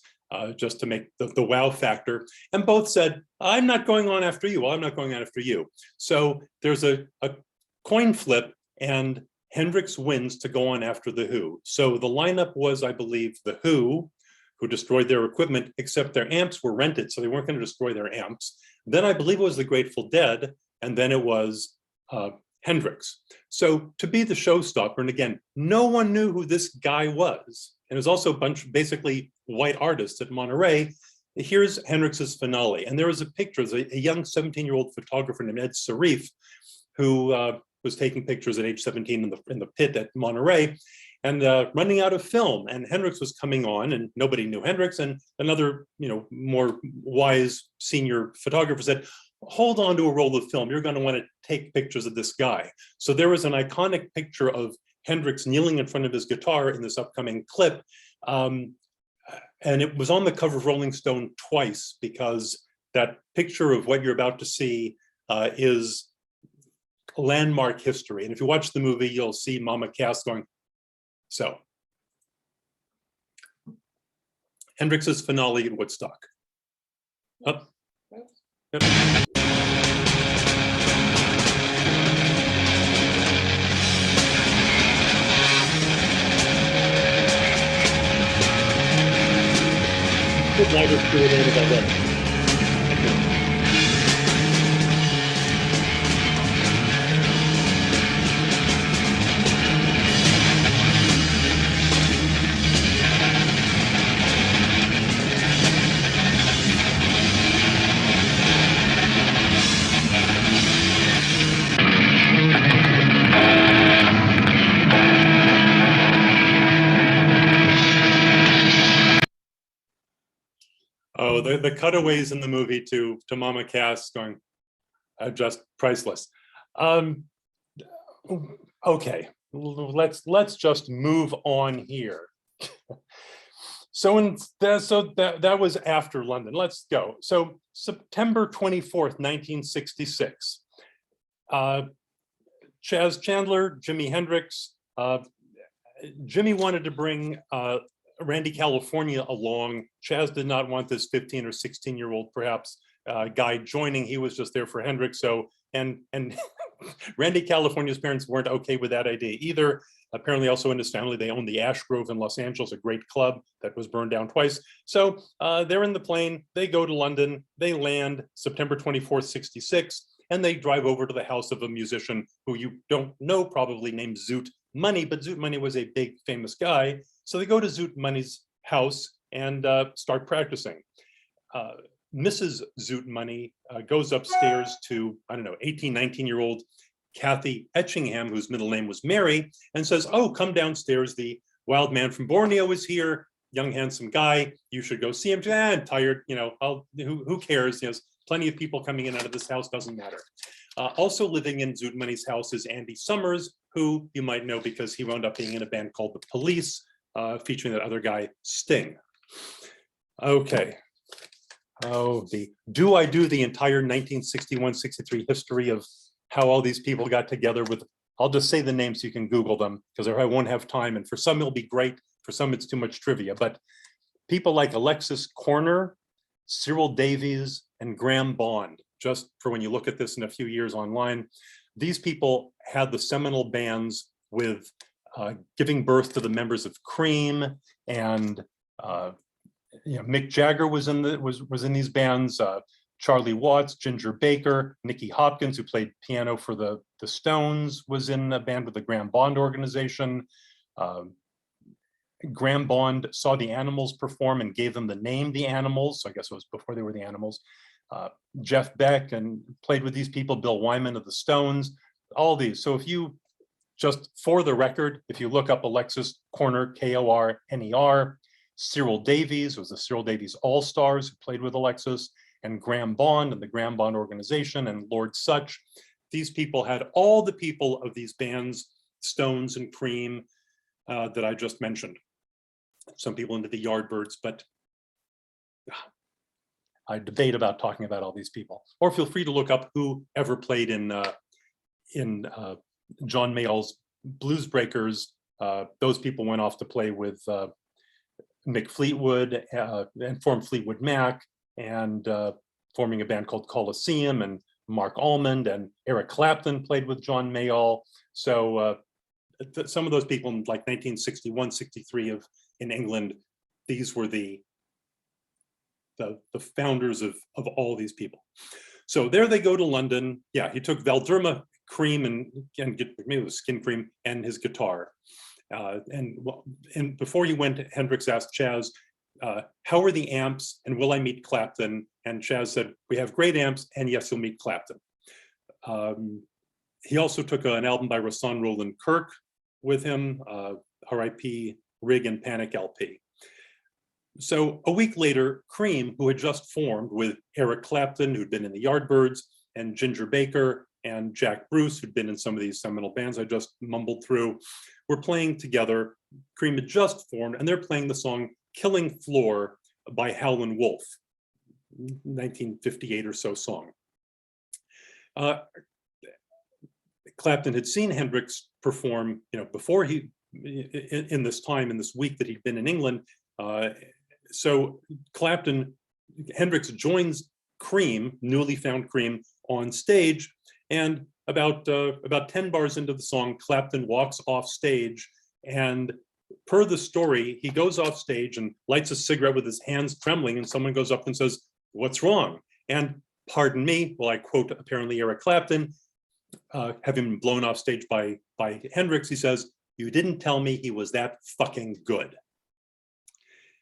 just to make the wow factor. And both said, I'm not going on after you. Well, I'm not going on after you. So there's a coin flip, and Hendrix wins to go on after the Who. So the lineup was, I believe, the Who destroyed their equipment, except their amps were rented, so they weren't going to destroy their amps. Then I believe it was the Grateful Dead, and then it was Hendrix. So to be the showstopper, and again, no one knew who this guy was. And it was also a bunch of basically white artists at Monterey. Here's Hendrix's finale. And there was a picture of a young 17-year-old photographer named Ed Sarif, who was taking pictures at age 17 in the pit at Monterey, and running out of film. And Hendrix was coming on, and nobody knew Hendrix. And another, more wise senior photographer said, hold on to a roll of film. You're going to want to take pictures of this guy. So there was an iconic picture of Hendrix kneeling in front of his guitar in this upcoming clip. And it was on the cover of Rolling Stone twice, because that picture of what you're about to see is landmark history. And if you watch the movie, you'll see Mama Cass going, so. Hendrix's finale in Woodstock. Up. Yep. Oh, the cutaways in the movie to Mama Cass going, just priceless. Okay, let's just move on here. So that was after London. Let's go. So September 24th, 1966. Chas Chandler, Jimi Hendrix. Jimmy wanted to bring Randy California along. Chas did not want this 15 or 16-year-old perhaps guy joining. He was just there for Hendrix. So and Randy California's parents weren't okay with that idea either. Apparently also in his family, they owned the Ash Grove in Los Angeles, a great club that was burned down twice. So they're in the plane, they go to London, they land September 24th, 66, and they drive over to the house of a musician who you don't know probably, named Zoot Money, but Zoot Money was a big famous guy. So they go to Zoot Money's house and start practicing. Mrs. Zoot Money goes upstairs to, 18, 19-year-old Kathy Etchingham, whose middle name was Mary, and says, oh, come downstairs. The wild man from Borneo is here, young, handsome guy. You should go see him. I'm tired, who cares? Plenty of people coming in and out of this house, doesn't matter. Also living in Zoot Money's house is Andy Summers, who you might know because he wound up being in a band called The Police, featuring that other guy, Sting. Okay. Oh, do I do the entire 1961-63 history of how all these people got together with, I'll just say the names so you can Google them, because I won't have time. And for some, it'll be great. For some, it's too much trivia. But people like Alexis Korner, Cyril Davies, and Graham Bond, just for when you look at this in a few years online, these people had the seminal bands with giving birth to the members of Cream, and Mick Jagger was in these bands. Charlie Watts, Ginger Baker, Nicky Hopkins, who played piano for the Stones, was in a band with the Graham Bond organization. Graham Bond saw the Animals perform and gave them the name The Animals. So I guess it was before they were the Animals. Jeff Beck and played with these people, Bill Wyman of the Stones, all these. So if you, just for the record, if you look up Alexis Korner, Korner, Cyril Davies was the Cyril Davies All-Stars who played with Alexis, and Graham Bond and the Graham Bond organization, and Lord Sutch. These people had all the people of these bands, Stones and Cream, that I just mentioned. Some people into the Yardbirds, but I debate about talking about all these people. Or feel free to look up who ever played in John Mayall's Blues Breakers. Those people went off to play with Mick Fleetwood and formed Fleetwood Mac, and forming a band called Colosseum, and Mark Almond and Eric Clapton played with John Mayall. So some of those people in like 1961, 63 in England, these were the founders of all these people. So there they go to London. Yeah, he took Valderma Cream and maybe it was Skin Cream and his guitar. And before he went, Hendrix asked Chaz, how are the amps and will I meet Clapton? And Chaz said, we have great amps and yes, you'll meet Clapton. He also took an album by Rahsaan Roland Kirk with him, R.I.P. Rig and Panic LP. So a week later, Cream, who had just formed with Eric Clapton, who'd been in the Yardbirds, and Ginger Baker and Jack Bruce, who'd been in some of these seminal bands I just mumbled through, were playing together. Cream had just formed, and they're playing the song Killing Floor by Howlin' Wolf, 1958 or so song. Clapton had seen Hendrix perform, before in this week that he'd been in England. So Hendrix joins Cream, newly found Cream, on stage, and about 10 bars into the song, Clapton walks off stage, and per the story, he goes off stage and lights a cigarette with his hands trembling, and someone goes up and says, "What's wrong?" And pardon me, well, I quote apparently Eric Clapton, having been blown off stage by Hendrix, he says, "You didn't tell me he was that fucking good."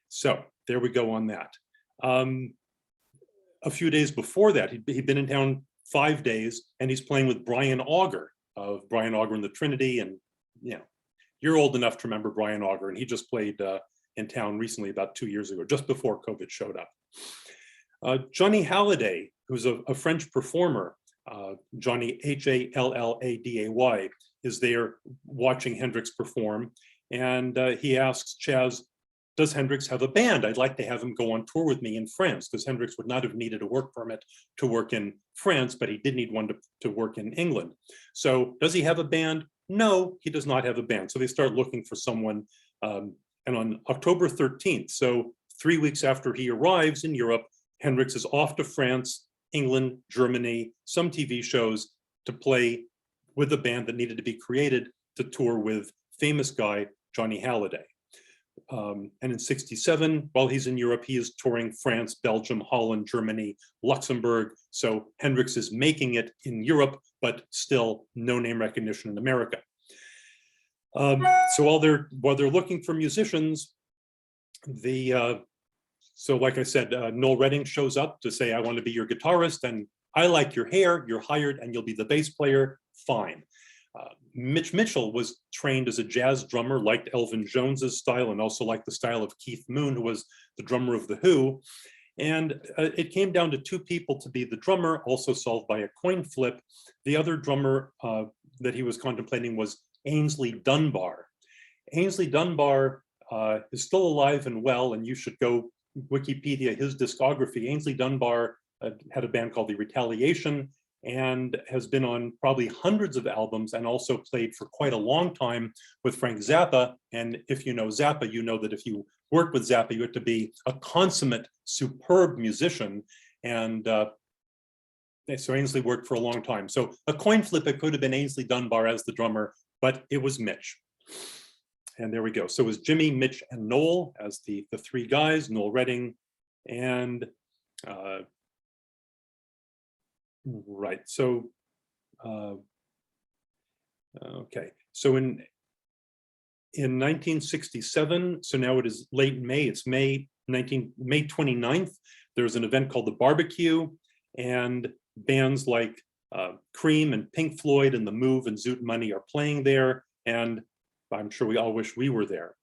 So there we go on that. A few days before that, he'd been in town 5 days, and he's playing with Brian Auger of Brian Auger and the Trinity. And you're old enough to remember Brian Auger, and he just played in town recently, about 2 years ago, just before COVID showed up. Johnny Hallyday, who's a French performer, Johnny Halladay, is there watching Hendrix perform, and he asks Chaz, does Hendrix have a band? I'd like to have him go on tour with me in France, because Hendrix would not have needed a work permit to work in France, but he did need one to work in England. So does he have a band? No, he does not have a band. So they start looking for someone. And on October 13th, so 3 weeks after he arrives in Europe, Hendrix is off to France, England, Germany, some TV shows to play with a band that needed to be created to tour with famous guy, Johnny Hallyday. And in 67, while he's in Europe, he is touring France, Belgium, Holland, Germany, Luxembourg. So Hendrix is making it in Europe, but still no name recognition in America. So while they're looking for musicians, so like I said, Noel Redding shows up to say, I want to be your guitarist, and I like your hair, you're hired, and you'll be the bass player, fine. Mitch Mitchell was trained as a jazz drummer, liked Elvin Jones's style, and also liked the style of Keith Moon, who was the drummer of The Who. And it came down to two people to be the drummer, also solved by a coin flip. The other drummer that he was contemplating was Ainsley Dunbar. Ainsley Dunbar is still alive and well, and you should go Wikipedia his discography. Ainsley Dunbar had a band called The Retaliation and has been on probably hundreds of albums and also played for quite a long time with Frank Zappa. And if you know Zappa, you know that if you work with Zappa, you have to be a consummate, superb musician. And so Ainsley worked for a long time. So a coin flip, it could have been Ainsley Dunbar as the drummer, but it was Mitch. And there we go. So it was Jimmy, Mitch, and Noel as the three guys, Noel Redding. And right, so, okay. So in 1967, so now it is late May, it's May 29th, there's an event called the Barbecue, and bands like Cream and Pink Floyd and The Move and Zoot Money are playing there, and I'm sure we all wish we were there.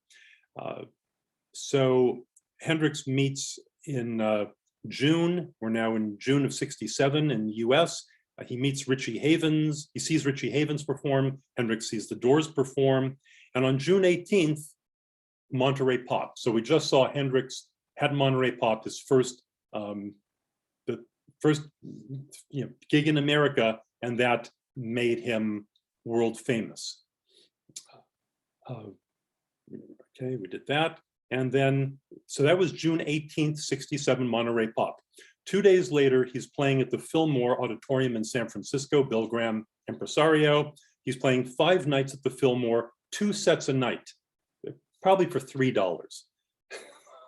So Hendrix meets in June, we're now in June of 67 in the US. He meets Richie Havens, he sees Richie Havens perform, Hendrix sees the Doors perform, and on June 18th, Monterey Pop. So we just saw Hendrix had Monterey Pop, his first, the first gig in America, and that made him world famous. Okay, we did that. And then, so that was June 18th, 67, Monterey Pop. 2 days later, he's playing at the Fillmore Auditorium in San Francisco, Bill Graham, impresario. He's playing 5 nights at the Fillmore, 2 sets a night, probably for $3.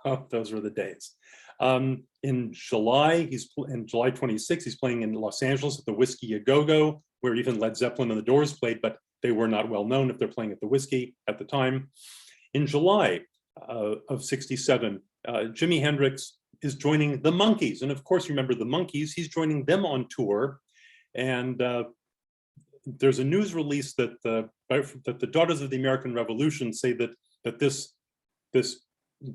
Oh, those were the days. In July, in July 26th, he's playing in Los Angeles at the Whiskey A Go-Go, where even Led Zeppelin and the Doors played, but they were not well known if they're playing at the Whiskey at the time. In July of 67, Jimi Hendrix is joining the Monkees. And of course, you remember the Monkees, he's joining them on tour. And there's a news release that the Daughters of the American Revolution say that this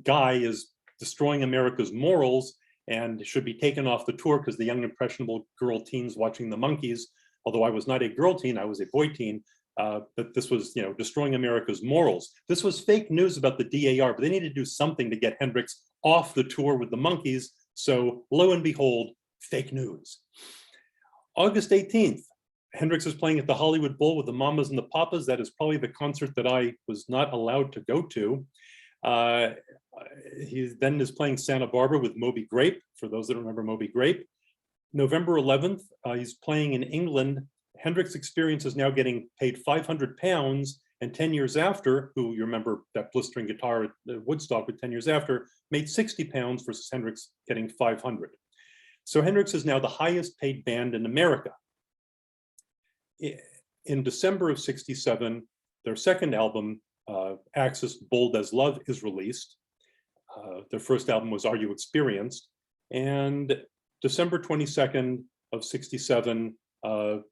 guy is destroying America's morals and should be taken off the tour because the young impressionable girl teens watching the Monkees, although I was not a girl teen, I was a boy teen, that this was, destroying America's morals. This was fake news about the DAR, but they needed to do something to get Hendrix off the tour with the Monkees. So lo and behold, fake news. August 18th, Hendrix is playing at the Hollywood Bowl with the Mamas and the Papas. That is probably the concert that I was not allowed to go to. He then is playing Santa Barbara with Moby Grape, for those that remember Moby Grape. November 11th, he's playing in England. Hendrix Experience is now getting paid £500, and 10 years after, who you remember that blistering guitar at Woodstock with 10 years after, made £60 versus Hendrix getting 500. So Hendrix is now the highest paid band in America. In December of 67, their second album, Axis Bold as Love, is released. Their first album was Are You Experienced? And December 22nd of 67,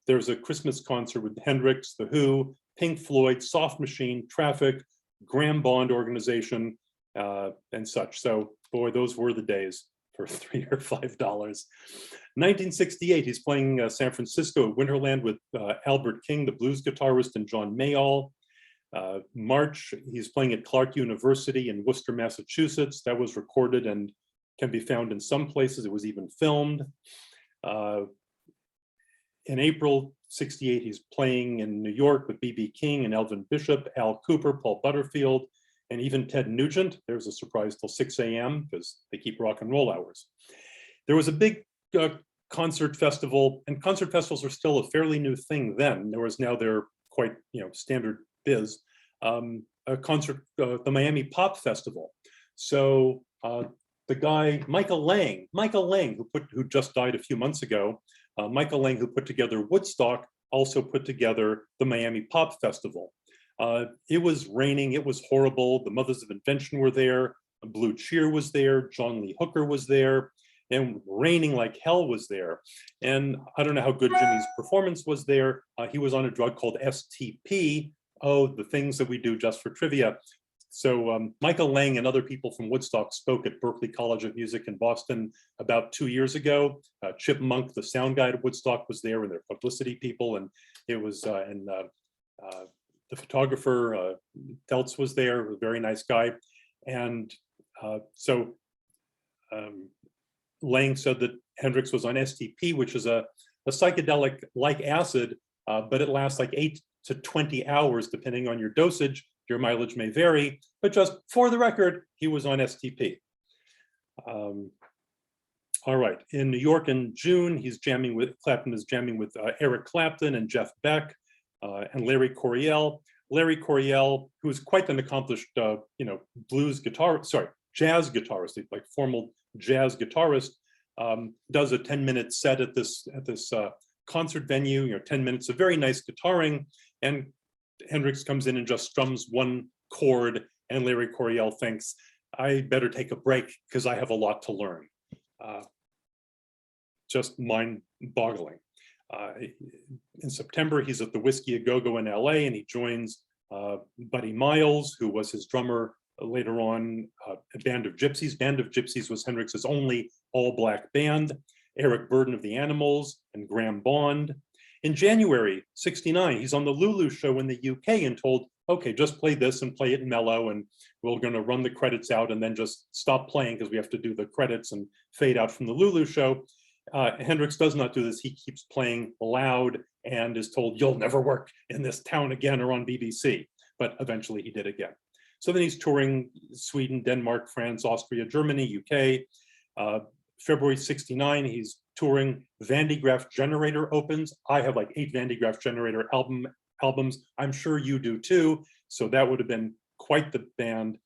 there's a Christmas concert with Hendrix, The Who, Pink Floyd, Soft Machine, Traffic, Graham Bond Organization, and such. So boy, those were the days for $3 or $5. 1968, he's playing San Francisco at Winterland with Albert King, the blues guitarist, and John Mayall. March, he's playing at Clark University in Worcester, Massachusetts. That was recorded and can be found in some places. It was even filmed. In April 68, he's playing in New York with B.B. King and Elvin Bishop, Al Cooper, Paul Butterfield, and even Ted Nugent. There's a surprise till 6 a.m. because they keep rock and roll hours. There was a big concert festival, and concert festivals are still a fairly new thing then. There was now their quite standard biz, a concert, the Miami Pop Festival. So the guy Michael Lang, who just died a few months ago, Michael Lang, who put together Woodstock, also put together the Miami Pop Festival. It was raining, it was horrible. The Mothers of Invention were there, Blue Cheer was there, John Lee Hooker was there, and raining like hell was there. And I don't know how good Jimmy's performance was there. He was on a drug called STP. Oh, the things that we do just for trivia. So Michael Lang and other people from Woodstock spoke at Berklee College of Music in Boston about 2 years ago. Chip Monk, the sound guy at Woodstock, was there, and their publicity people, and it was, the photographer, Deltz, was there, a very nice guy. And so Lang said that Hendrix was on STP, which is a psychedelic like acid, but it lasts like 8 to 20 hours, depending on your dosage. Your mileage may vary, but just for the record, he was on STP. All right, in New York in June, Clapton is jamming with Eric Clapton and Jeff Beck and Larry Coryell. Larry Coryell, who is quite an accomplished, jazz guitarist, like formal jazz guitarist, does a 10-minute set at this concert venue. 10 minutes of very nice guitaring, and Hendrix comes in and just strums one chord, and Larry Coryell thinks, I better take a break because I have a lot to learn. Just mind-boggling. In September, he's at the Whiskey A Go-Go in LA, and he joins Buddy Miles, who was his drummer later on, Band of Gypsies. Band of Gypsies was Hendrix's only all-black band. Eric Burden of the Animals and Graham Bond. In January '69, he's on the Lulu show in the UK and told, okay, just play this and play it mellow, and we're going to run the credits out and then just stop playing because we have to do the credits and fade out from the Lulu show. Hendrix does not do this. He keeps playing loud and is told, you'll never work in this town again or on BBC. But eventually he did again. So then he's touring Sweden, Denmark, France, Austria, Germany, UK. February '69, he's touring. Van de Graaff Generator opens. I have like 8 Van de Graaff Generator albums. I'm sure you do too. So that would have been quite the band,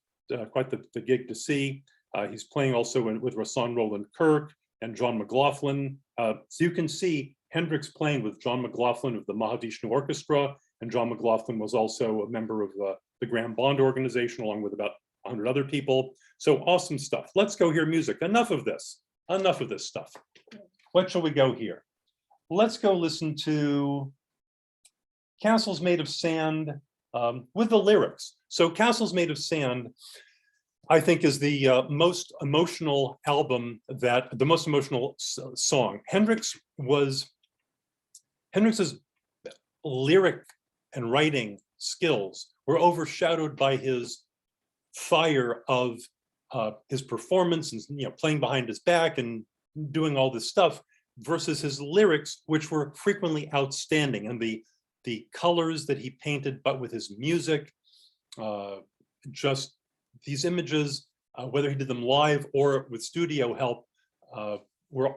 quite the gig to see. He's playing also with Rahsaan Roland Kirk and John McLaughlin. So you can see Hendrix playing with John McLaughlin of the Mahavishnu Orchestra, and John McLaughlin was also a member of the Graham Bond organization, along with about 100 other people. So awesome stuff. Let's go hear music. Enough of this stuff. What shall we go here? Let's go listen to Castles Made of Sand with the lyrics. So Castles Made of Sand, I think, is the most emotional song. Hendrix's lyric and writing skills were overshadowed by his fire of his performance and playing behind his back and doing all this stuff, versus his lyrics, which were frequently outstanding, and the colors that he painted, but with his music, just these images, whether he did them live or with studio help, were,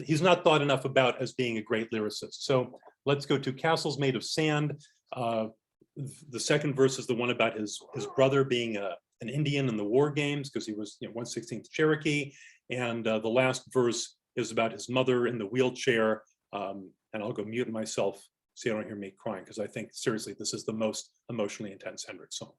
he's not thought enough about as being a great lyricist. So let's go to Castles Made of Sand. The second verse is the one about his brother being an Indian in the war games, because he was 1/16th Cherokee. And the last verse is about his mother in the wheelchair. And I'll go mute myself so you don't hear me crying, because I think, seriously, this is the most emotionally intense Hendrix song.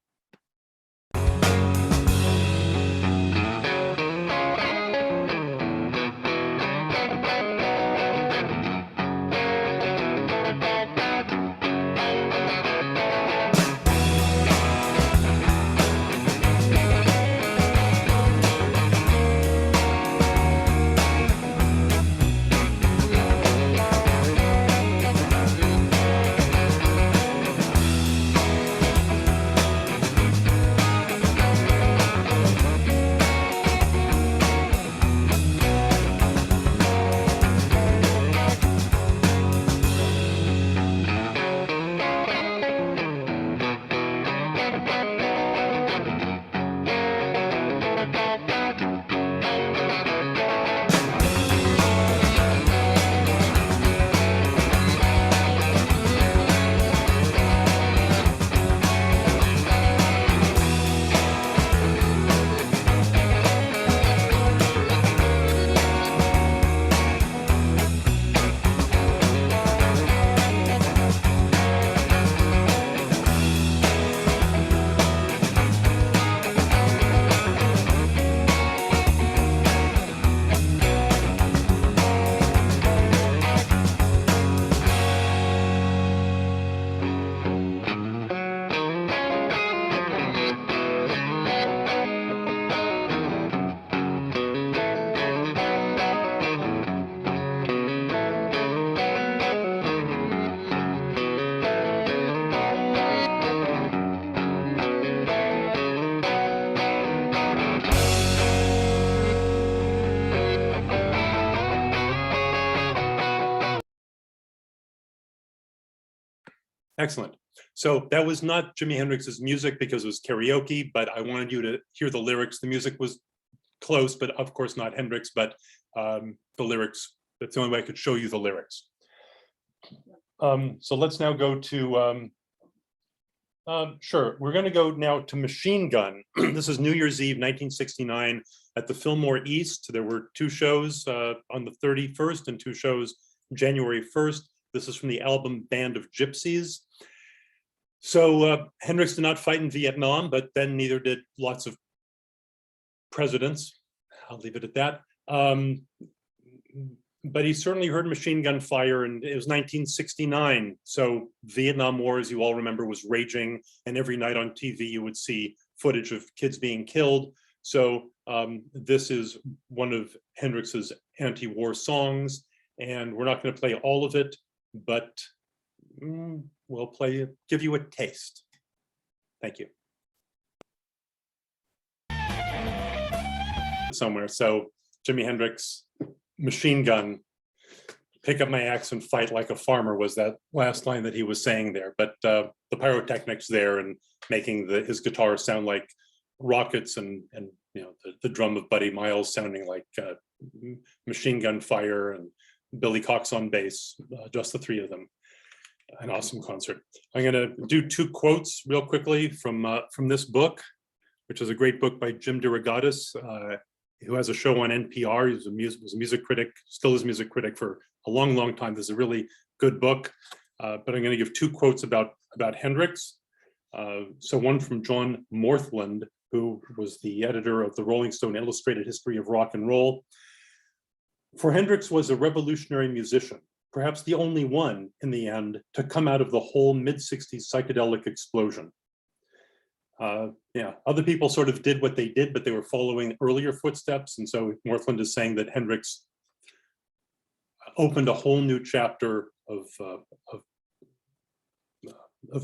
Excellent. So that was not Jimi Hendrix's music because it was karaoke, but I wanted you to hear the lyrics. The music was close, but of course not Hendrix, but the lyrics, that's the only way I could show you the lyrics. So let's now go to, sure, we're gonna go now to Machine Gun. This is New Year's Eve, 1969 at the Fillmore East. There were 2 shows on the 31st and 2 shows January 1st. This is from the album Band of Gypsies. So Hendrix did not fight in Vietnam, but then neither did lots of presidents. I'll leave it at that. But he certainly heard machine gun fire, and it was 1969. So Vietnam War, as you all remember, was raging, and every night on TV you would see footage of kids being killed. So this is one of Hendrix's anti-war songs, and we're not going to play all of it, but we'll give you a taste. Thank you. Somewhere. So Jimi Hendrix, Machine Gun, pick up my axe and fight like a farmer was that last line that he was saying there. But the pyrotechnics there and making his guitar sound like rockets, and you know the drum of Buddy Miles sounding like machine gun fire, and Billy Cox on bass, just the 3 of them. An awesome concert. I'm going to do 2 quotes real quickly from this book, which is a great book by Jim DeRogatis, who has a show on NPR. He was a music critic, still is a music critic for a long, long time. This is a really good book, but I'm going to give 2 quotes about Hendrix. So one from John Morthland, who was the editor of the Rolling Stone Illustrated History of Rock and Roll. For Hendrix was a revolutionary musician, perhaps the only one in the end to come out of the whole mid-60s psychedelic explosion. Yeah, other people sort of did what they did, but they were following earlier footsteps. And so Morthland is saying that Hendrix opened a whole new chapter of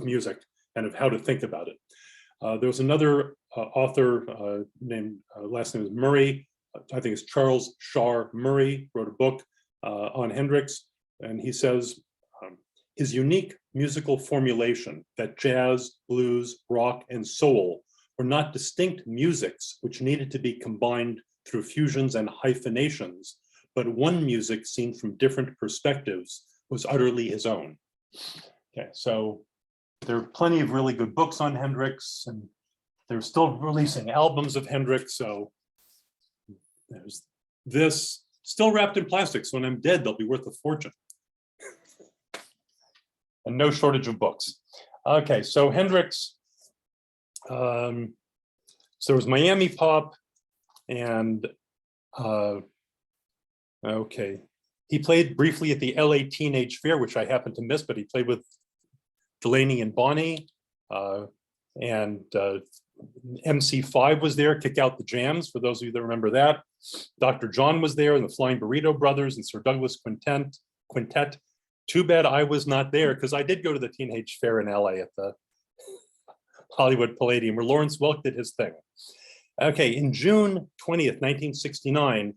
music and of how to think about it. There was another author named, last name is Murray, I think it's Charles Shaar Murray, wrote a book on Hendrix, and he says, his unique musical formulation that jazz, blues, rock, and soul were not distinct musics which needed to be combined through fusions and hyphenations, but one music seen from different perspectives was utterly his own. Okay, so there are plenty of really good books on Hendrix, and they're still releasing albums of Hendrix, so there's this, still wrapped in plastic, so when I'm dead, they'll be worth a fortune. And no shortage of books. Okay, so Hendrix, so there was Miami Pop, and okay, he played briefly at the LA Teenage Fair, which I happened to miss, but he played with Delaney and Bonnie, and MC5 was there, Kick Out the Jams, for those of you that remember that. Dr. John was there, and the Flying Burrito Brothers, and Sir Douglas Quintet. Too bad I was not there, because I did go to the Teenage Fair in LA at the Hollywood Palladium, where Lawrence Welk did his thing. Okay, in June 20th, 1969,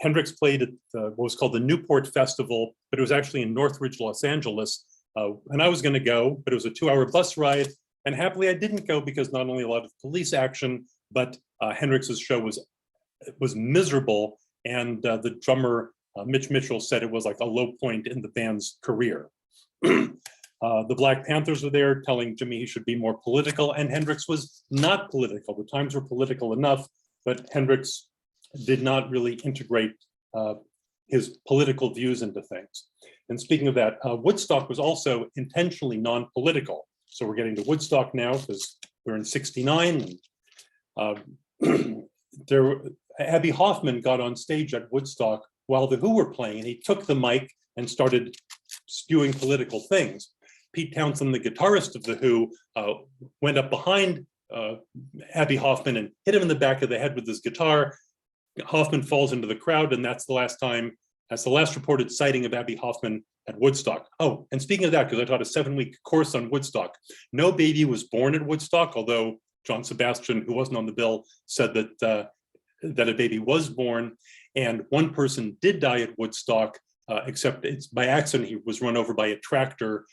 Hendrix played at what was called the Newport Festival, but it was actually in Northridge, Los Angeles. And I was going to go, but it was a 2-hour bus ride. And happily I didn't go, because not only a lot of police action, but Hendrix's show was miserable. And the drummer, Mitch Mitchell, said it was like a low point in the band's career. The Black Panthers were there telling Jimmy he should be more political, and Hendrix was not political. The times were political enough, but Hendrix did not really integrate his political views into things. And speaking of that, Woodstock was also intentionally non-political. So we're getting to Woodstock now, because we're in '69. Abbie Hoffman got on stage at Woodstock while The Who were playing, and he took the mic and started spewing political things. Pete Townsend, the guitarist of The Who, went up behind Abbie Hoffman and hit him in the back of the head with his guitar. Hoffman falls into the crowd, and that's the last reported sighting of Abbie Hoffman at Woodstock. Oh, and speaking of that, because I taught a 7-week course on Woodstock, no baby was born at Woodstock, although John Sebastian, who wasn't on the bill, said that a baby was born, and one person did die at Woodstock. except it's by accident he was run over by a tractor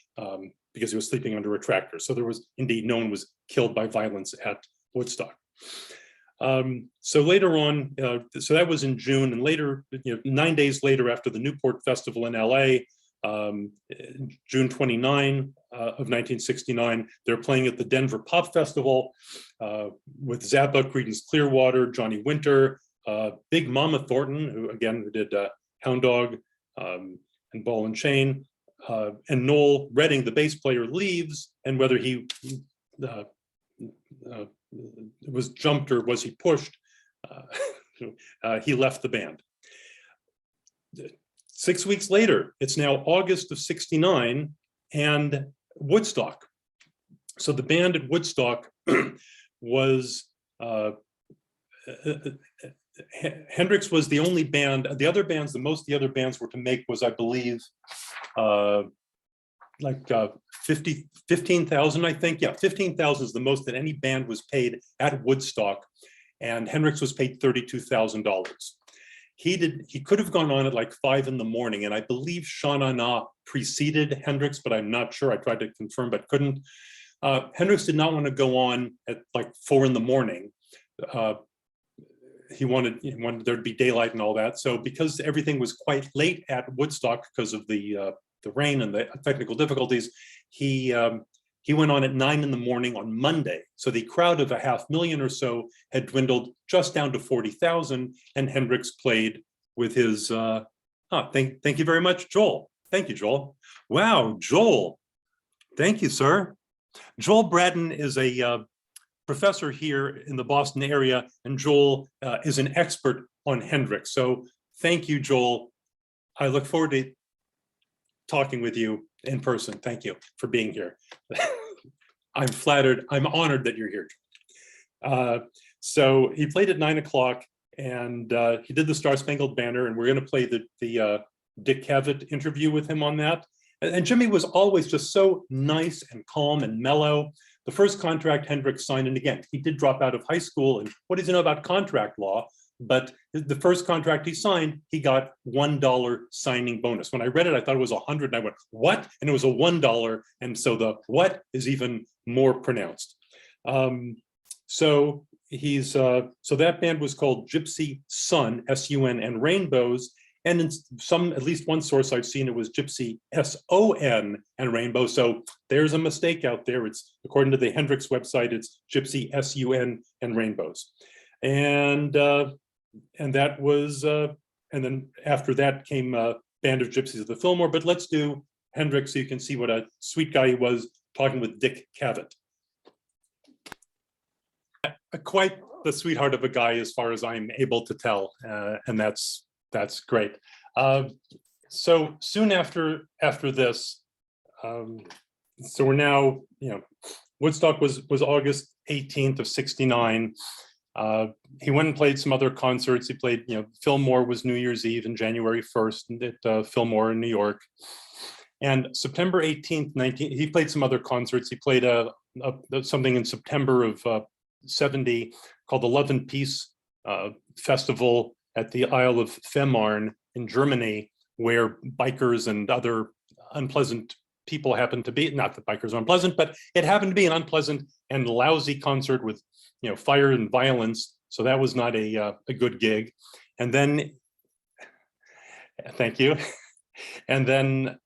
because he was sleeping under a tractor. So there was indeed no one was killed by violence at Woodstock. So later on, so that was in June, and later, 9 days later, after the Newport Festival in LA, June 29 of 1969, they're playing at the Denver Pop Festival with Zappa, Creedence Clearwater, Johnny Winter, Big Mama Thornton, who again did Hound Dog and Ball and Chain, and Noel Redding, the bass player, leaves, and whether he was jumped or was he pushed, he left the band. 6 weeks later, it's now August of '69, and Woodstock. So the band at Woodstock was, Hendrix was the only band. The other bands, the most the other bands were to make was, I believe, like 15,000, I think. Yeah, 15,000 is the most that any band was paid at Woodstock, and Hendrix was paid $32,000. He could have gone on at like 5 in the morning, and I believe Sha Na Na preceded Hendrix, but I'm not sure. I tried to confirm, but couldn't. Hendrix did not want to go on at like 4 in the morning. He wanted there to be daylight and all that. So because everything was quite late at Woodstock because of the rain and the technical difficulties, he went on at 9 in the morning on Monday. So the crowd of 500,000 or so had dwindled just down to 40,000, and Hendrix played with his, thank you very much, Joel. Thank you, Joel. Wow, Joel. Thank you, sir. Joel Braddon is a professor here in the Boston area, and Joel is an expert on Hendrix. So thank you, Joel. I look forward to talking with you in person. Thank you for being here. I'm flattered. I'm honored that you're here. So he played at 9 o'clock, and he did the Star Spangled Banner, and we're going to play the Dick Cavett interview with him on that. And Jimmy was always just so nice and calm and mellow. The first contract Hendrix signed, and again, he did drop out of high school, and what does he know about contract law? But the first contract he signed, he got $1 signing bonus. When I read it, I thought it was 100, and I went, what? And it was a $1, and so the what is even more pronounced. So that band was called Gypsy Sun, S-U-N, and Rainbows. And in at least one source I've seen, it was Gypsy S-O-N and Rainbow. So there's a mistake out there. It's, according to the Hendrix website, it's Gypsy S-U-N and Rainbows. And that was, and then after that came Band of Gypsies of the Fillmore. But let's do Hendrix so you can see what a sweet guy he was, talking with Dick Cavett. Quite the sweetheart of a guy as far as I'm able to tell, and that's great. So soon after this, so we're now, Woodstock was August 18th of '69. He went and played some other concerts. He played, Fillmore was New Year's Eve and January 1st at Fillmore in New York. And September 18th, he played some other concerts. He played something in September of '70 called the Love and Peace Festival at the Isle of Fehmarn in Germany, where bikers and other unpleasant people happened to be. Not that bikers are unpleasant, but it happened to be an unpleasant and lousy concert with, fire and violence. So that was not a good gig. And then, thank you. And then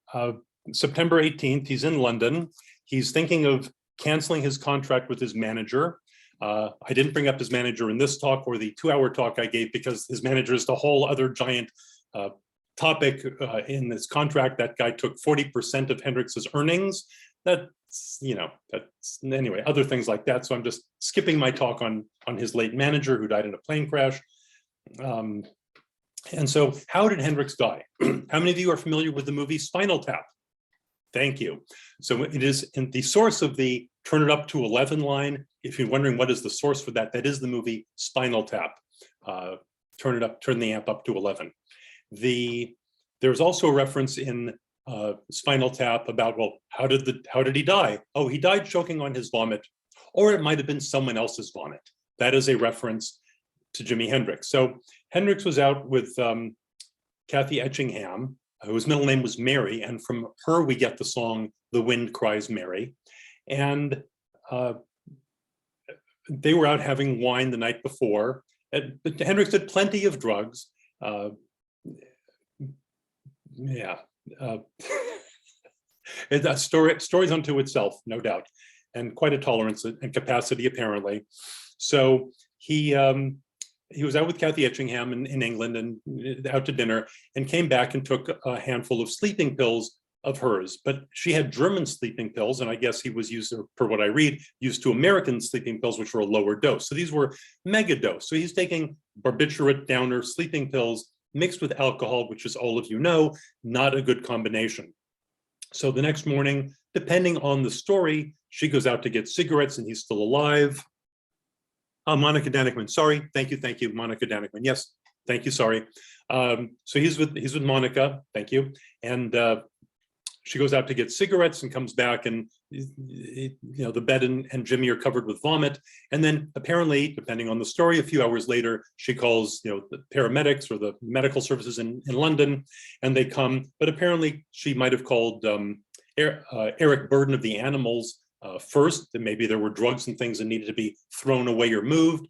September 18th, he's in London. He's thinking of canceling his contract with his manager. I didn't bring up his manager in this talk or the 2-hour talk I gave, because his manager is the whole other giant topic in this contract. That guy took 40% of Hendrix's earnings. That's, anyway, other things like that. So I'm just skipping my talk on his late manager who died in a plane crash. And so how did Hendrix die? How many of you are familiar with the movie Spinal Tap? Thank you. So it is in the source of the turn it up to 11 line. If you're wondering what is the source for that, that is the movie Spinal Tap. Turn the amp up to 11. There's also a reference in Spinal Tap about, well, how did he die? Oh, he died choking on his vomit, or it might have been someone else's vomit. That is a reference to Jimi Hendrix. So Hendrix was out with Kathy Etchingham whose middle name was Mary, and from her we get the song "The Wind Cries Mary." And they were out having wine the night before. Hendrix did plenty of drugs. Stories unto itself, no doubt, and quite a tolerance and capacity apparently. So he was out with Kathy Etchingham in England and out to dinner, and came back and took a handful of sleeping pills of hers. But she had German sleeping pills, and I guess he was used, per what I read, used to American sleeping pills, which were a lower dose. So these were mega dose. So he's taking barbiturate downer sleeping pills mixed with alcohol, which, as all of you know, not a good combination. So the next morning, depending on the story, she goes out to get cigarettes and he's still alive. Monica Danikman, sorry, thank you, Monica Danikman. Yes, thank you, sorry. So he's with Monica, thank you. And she goes out to get cigarettes and comes back, and the bed and Jimmy are covered with vomit. And then apparently, depending on the story, a few hours later, she calls the paramedics or the medical services in London, and they come. But apparently, she might have called Eric Burden of the Animals first. That maybe there were drugs and things that needed to be thrown away or moved.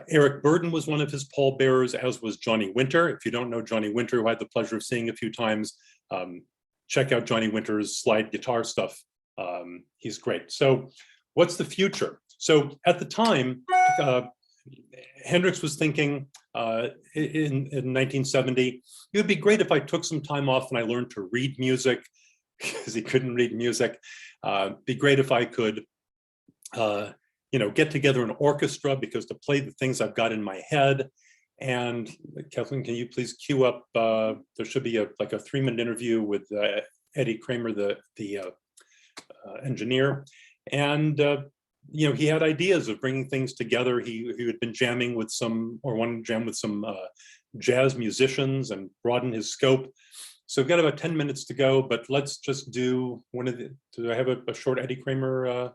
Eric Burden was one of his pallbearers, as was Johnny Winter. If you don't know Johnny Winter, who I had the pleasure of seeing a few times, check out Johnny Winter's slide guitar stuff. He's great. So what's the future? So at the time, Hendrix was thinking in 1970, it would be great if I took some time off and I learned to read music, because he couldn't read music. Be great if I could get together an orchestra, because to play the things I've got in my head. And Kathleen, can you please cue up, there should be a 3-minute interview with Eddie Kramer, the engineer. And, he had ideas of bringing things together. He had been jamming with wanted to jam with some jazz musicians and broaden his scope. So we've got about 10 minutes to go, but let's just do do I have a short Eddie Kramer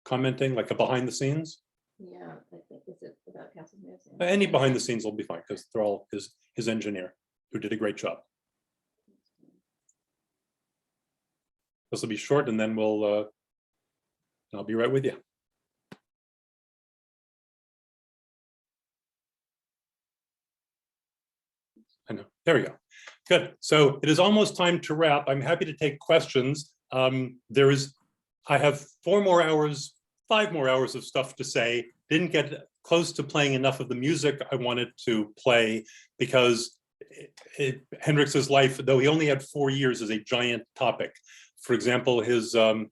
commenting, like a behind the scenes? Yeah, I think, is it about Castle's music? Any behind the scenes will be fine, because they're all his engineer, who did a great job. This will be short, and then I'll be right with you. I know, there we go. Good, so it is almost time to wrap. I'm happy to take questions. I have 5 more hours of stuff to say. Didn't get close to playing enough of the music I wanted to play, because Hendrix's life, though he only had 4 years, is a giant topic. For example, his the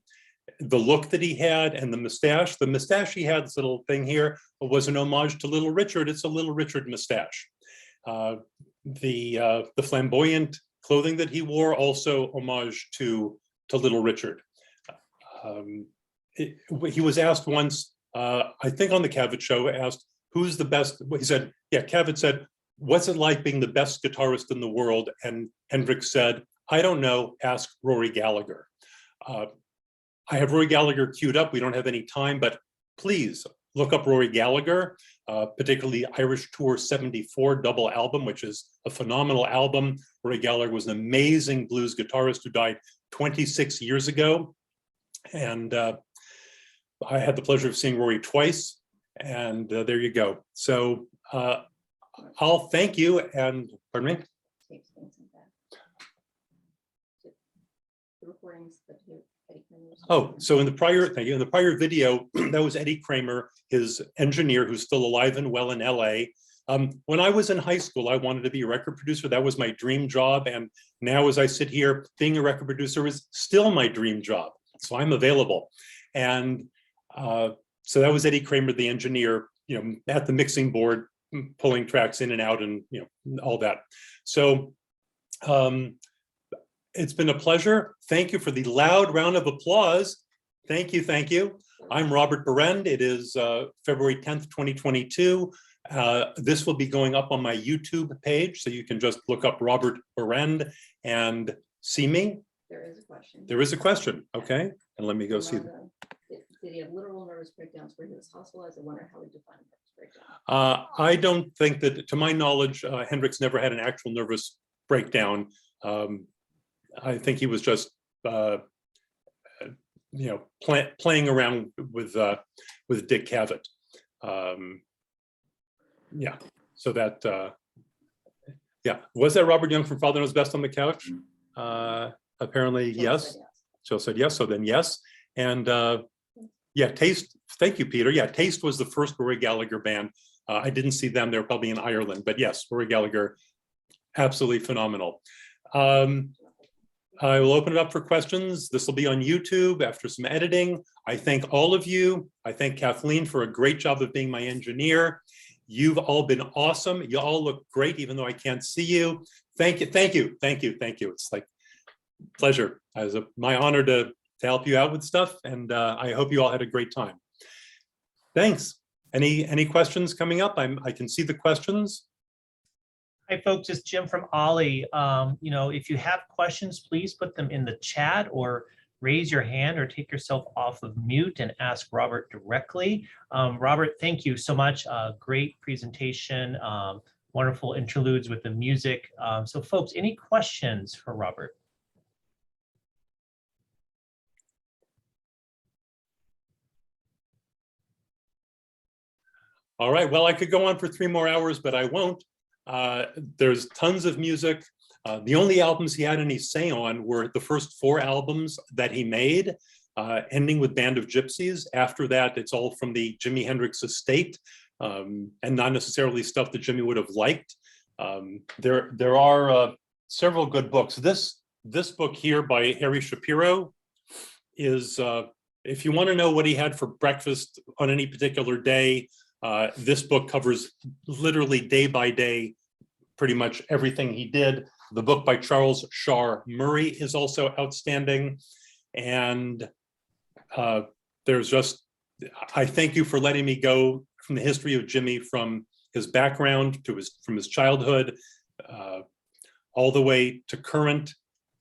look that he had and the mustache. The mustache he had, this little thing here, was an homage to Little Richard. It's a Little Richard mustache. The flamboyant clothing that he wore, also homage to Little Richard. He was asked once, I think on the Cavett show, asked, who's the best? He said, Cavett said, what's it like being the best guitarist in the world? And Hendrix said, I don't know, ask Rory Gallagher. I have Rory Gallagher queued up. We don't have any time, but please look up Rory Gallagher, particularly Irish Tour 74 double album, which is a phenomenal album. Rory Gallagher was an amazing blues guitarist who died 26 years ago. And I had the pleasure of seeing Rory twice, and there you go. So I'll thank you, and pardon me? The recordings that Eddie Kramer. Oh, so in the prior video, that was Eddie Kramer, his engineer, who's still alive and well in LA. When I was in high school, I wanted to be a record producer. That was my dream job. And now as I sit here, being a record producer is still my dream job. So I'm available. And so that was Eddie Kramer, the engineer, at the mixing board, pulling tracks in and out and, all that. So it's been a pleasure. Thank you for the loud round of applause. Thank you, thank you. I'm Robert Berend. It is February 10th, 2022. This will be going up on my YouTube page, so you can just look up Robert Berend and see me. There is a question. There is a question, okay. And let me go see. Did he have literal nervous breakdowns where he was hospitalized? I wonder how he defined nervous breakdown. I don't think that, to my knowledge, Hendrix never had an actual nervous breakdown. I think he was just, playing around with Dick Cavett. Yeah, so that, yeah. Was that Robert Young from Father Knows Best on the Couch? Apparently, yes. Jill said yes, so then yes. And yeah, Taste, thank you, Peter. Yeah, Taste was the first Rory Gallagher band. I didn't see them, they were probably in Ireland, but yes, Rory Gallagher, absolutely phenomenal. I will open it up for questions. This will be on YouTube after some editing. I thank all of you. I thank Kathleen for a great job of being my engineer. You've all been awesome. You all look great, even though I can't see you. Thank you, thank you, thank you, thank you. It's like pleasure. It was my honor to help you out with stuff, and I hope you all had a great time. Thanks. Any questions coming up? I can see the questions. Hi, folks, it's Jim from Ollie. If you have questions, please put them in the chat or raise your hand or take yourself off of mute and ask Robert directly. Robert, thank you so much. Great presentation, wonderful interludes with the music. So folks, any questions for Robert? All right, well, I could go on for 3 more hours, but I won't. There's tons of music. The only albums he had any say on were the first 4 albums that he made, ending with Band of Gypsies. After that, it's all from the Jimi Hendrix estate, and not necessarily stuff that Jimmy would have liked. There are several good books. This book here by Harry Shapiro is, if you want to know what he had for breakfast on any particular day, this book covers literally day by day pretty much everything he did. The book by Charles Shaar Murray is also outstanding. And there's just, I thank you for letting me go from the history of Jimmy, from his background to from his childhood, all the way to current.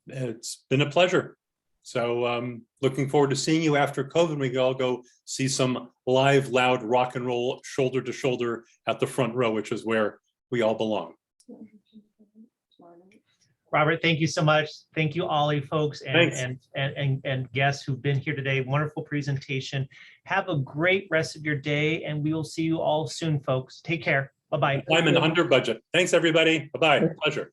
It's been a pleasure. So looking forward to seeing you after COVID. We can all go see some live, loud rock and roll, shoulder to shoulder at the front row, which is where we all belong. Robert, thank you so much. Thank you, Ollie, folks, and guests who've been here today. Wonderful presentation. Have a great rest of your day, and we will see you all soon, folks. Take care. Bye-bye. I'm under budget. Thanks, everybody. Bye-bye. Pleasure.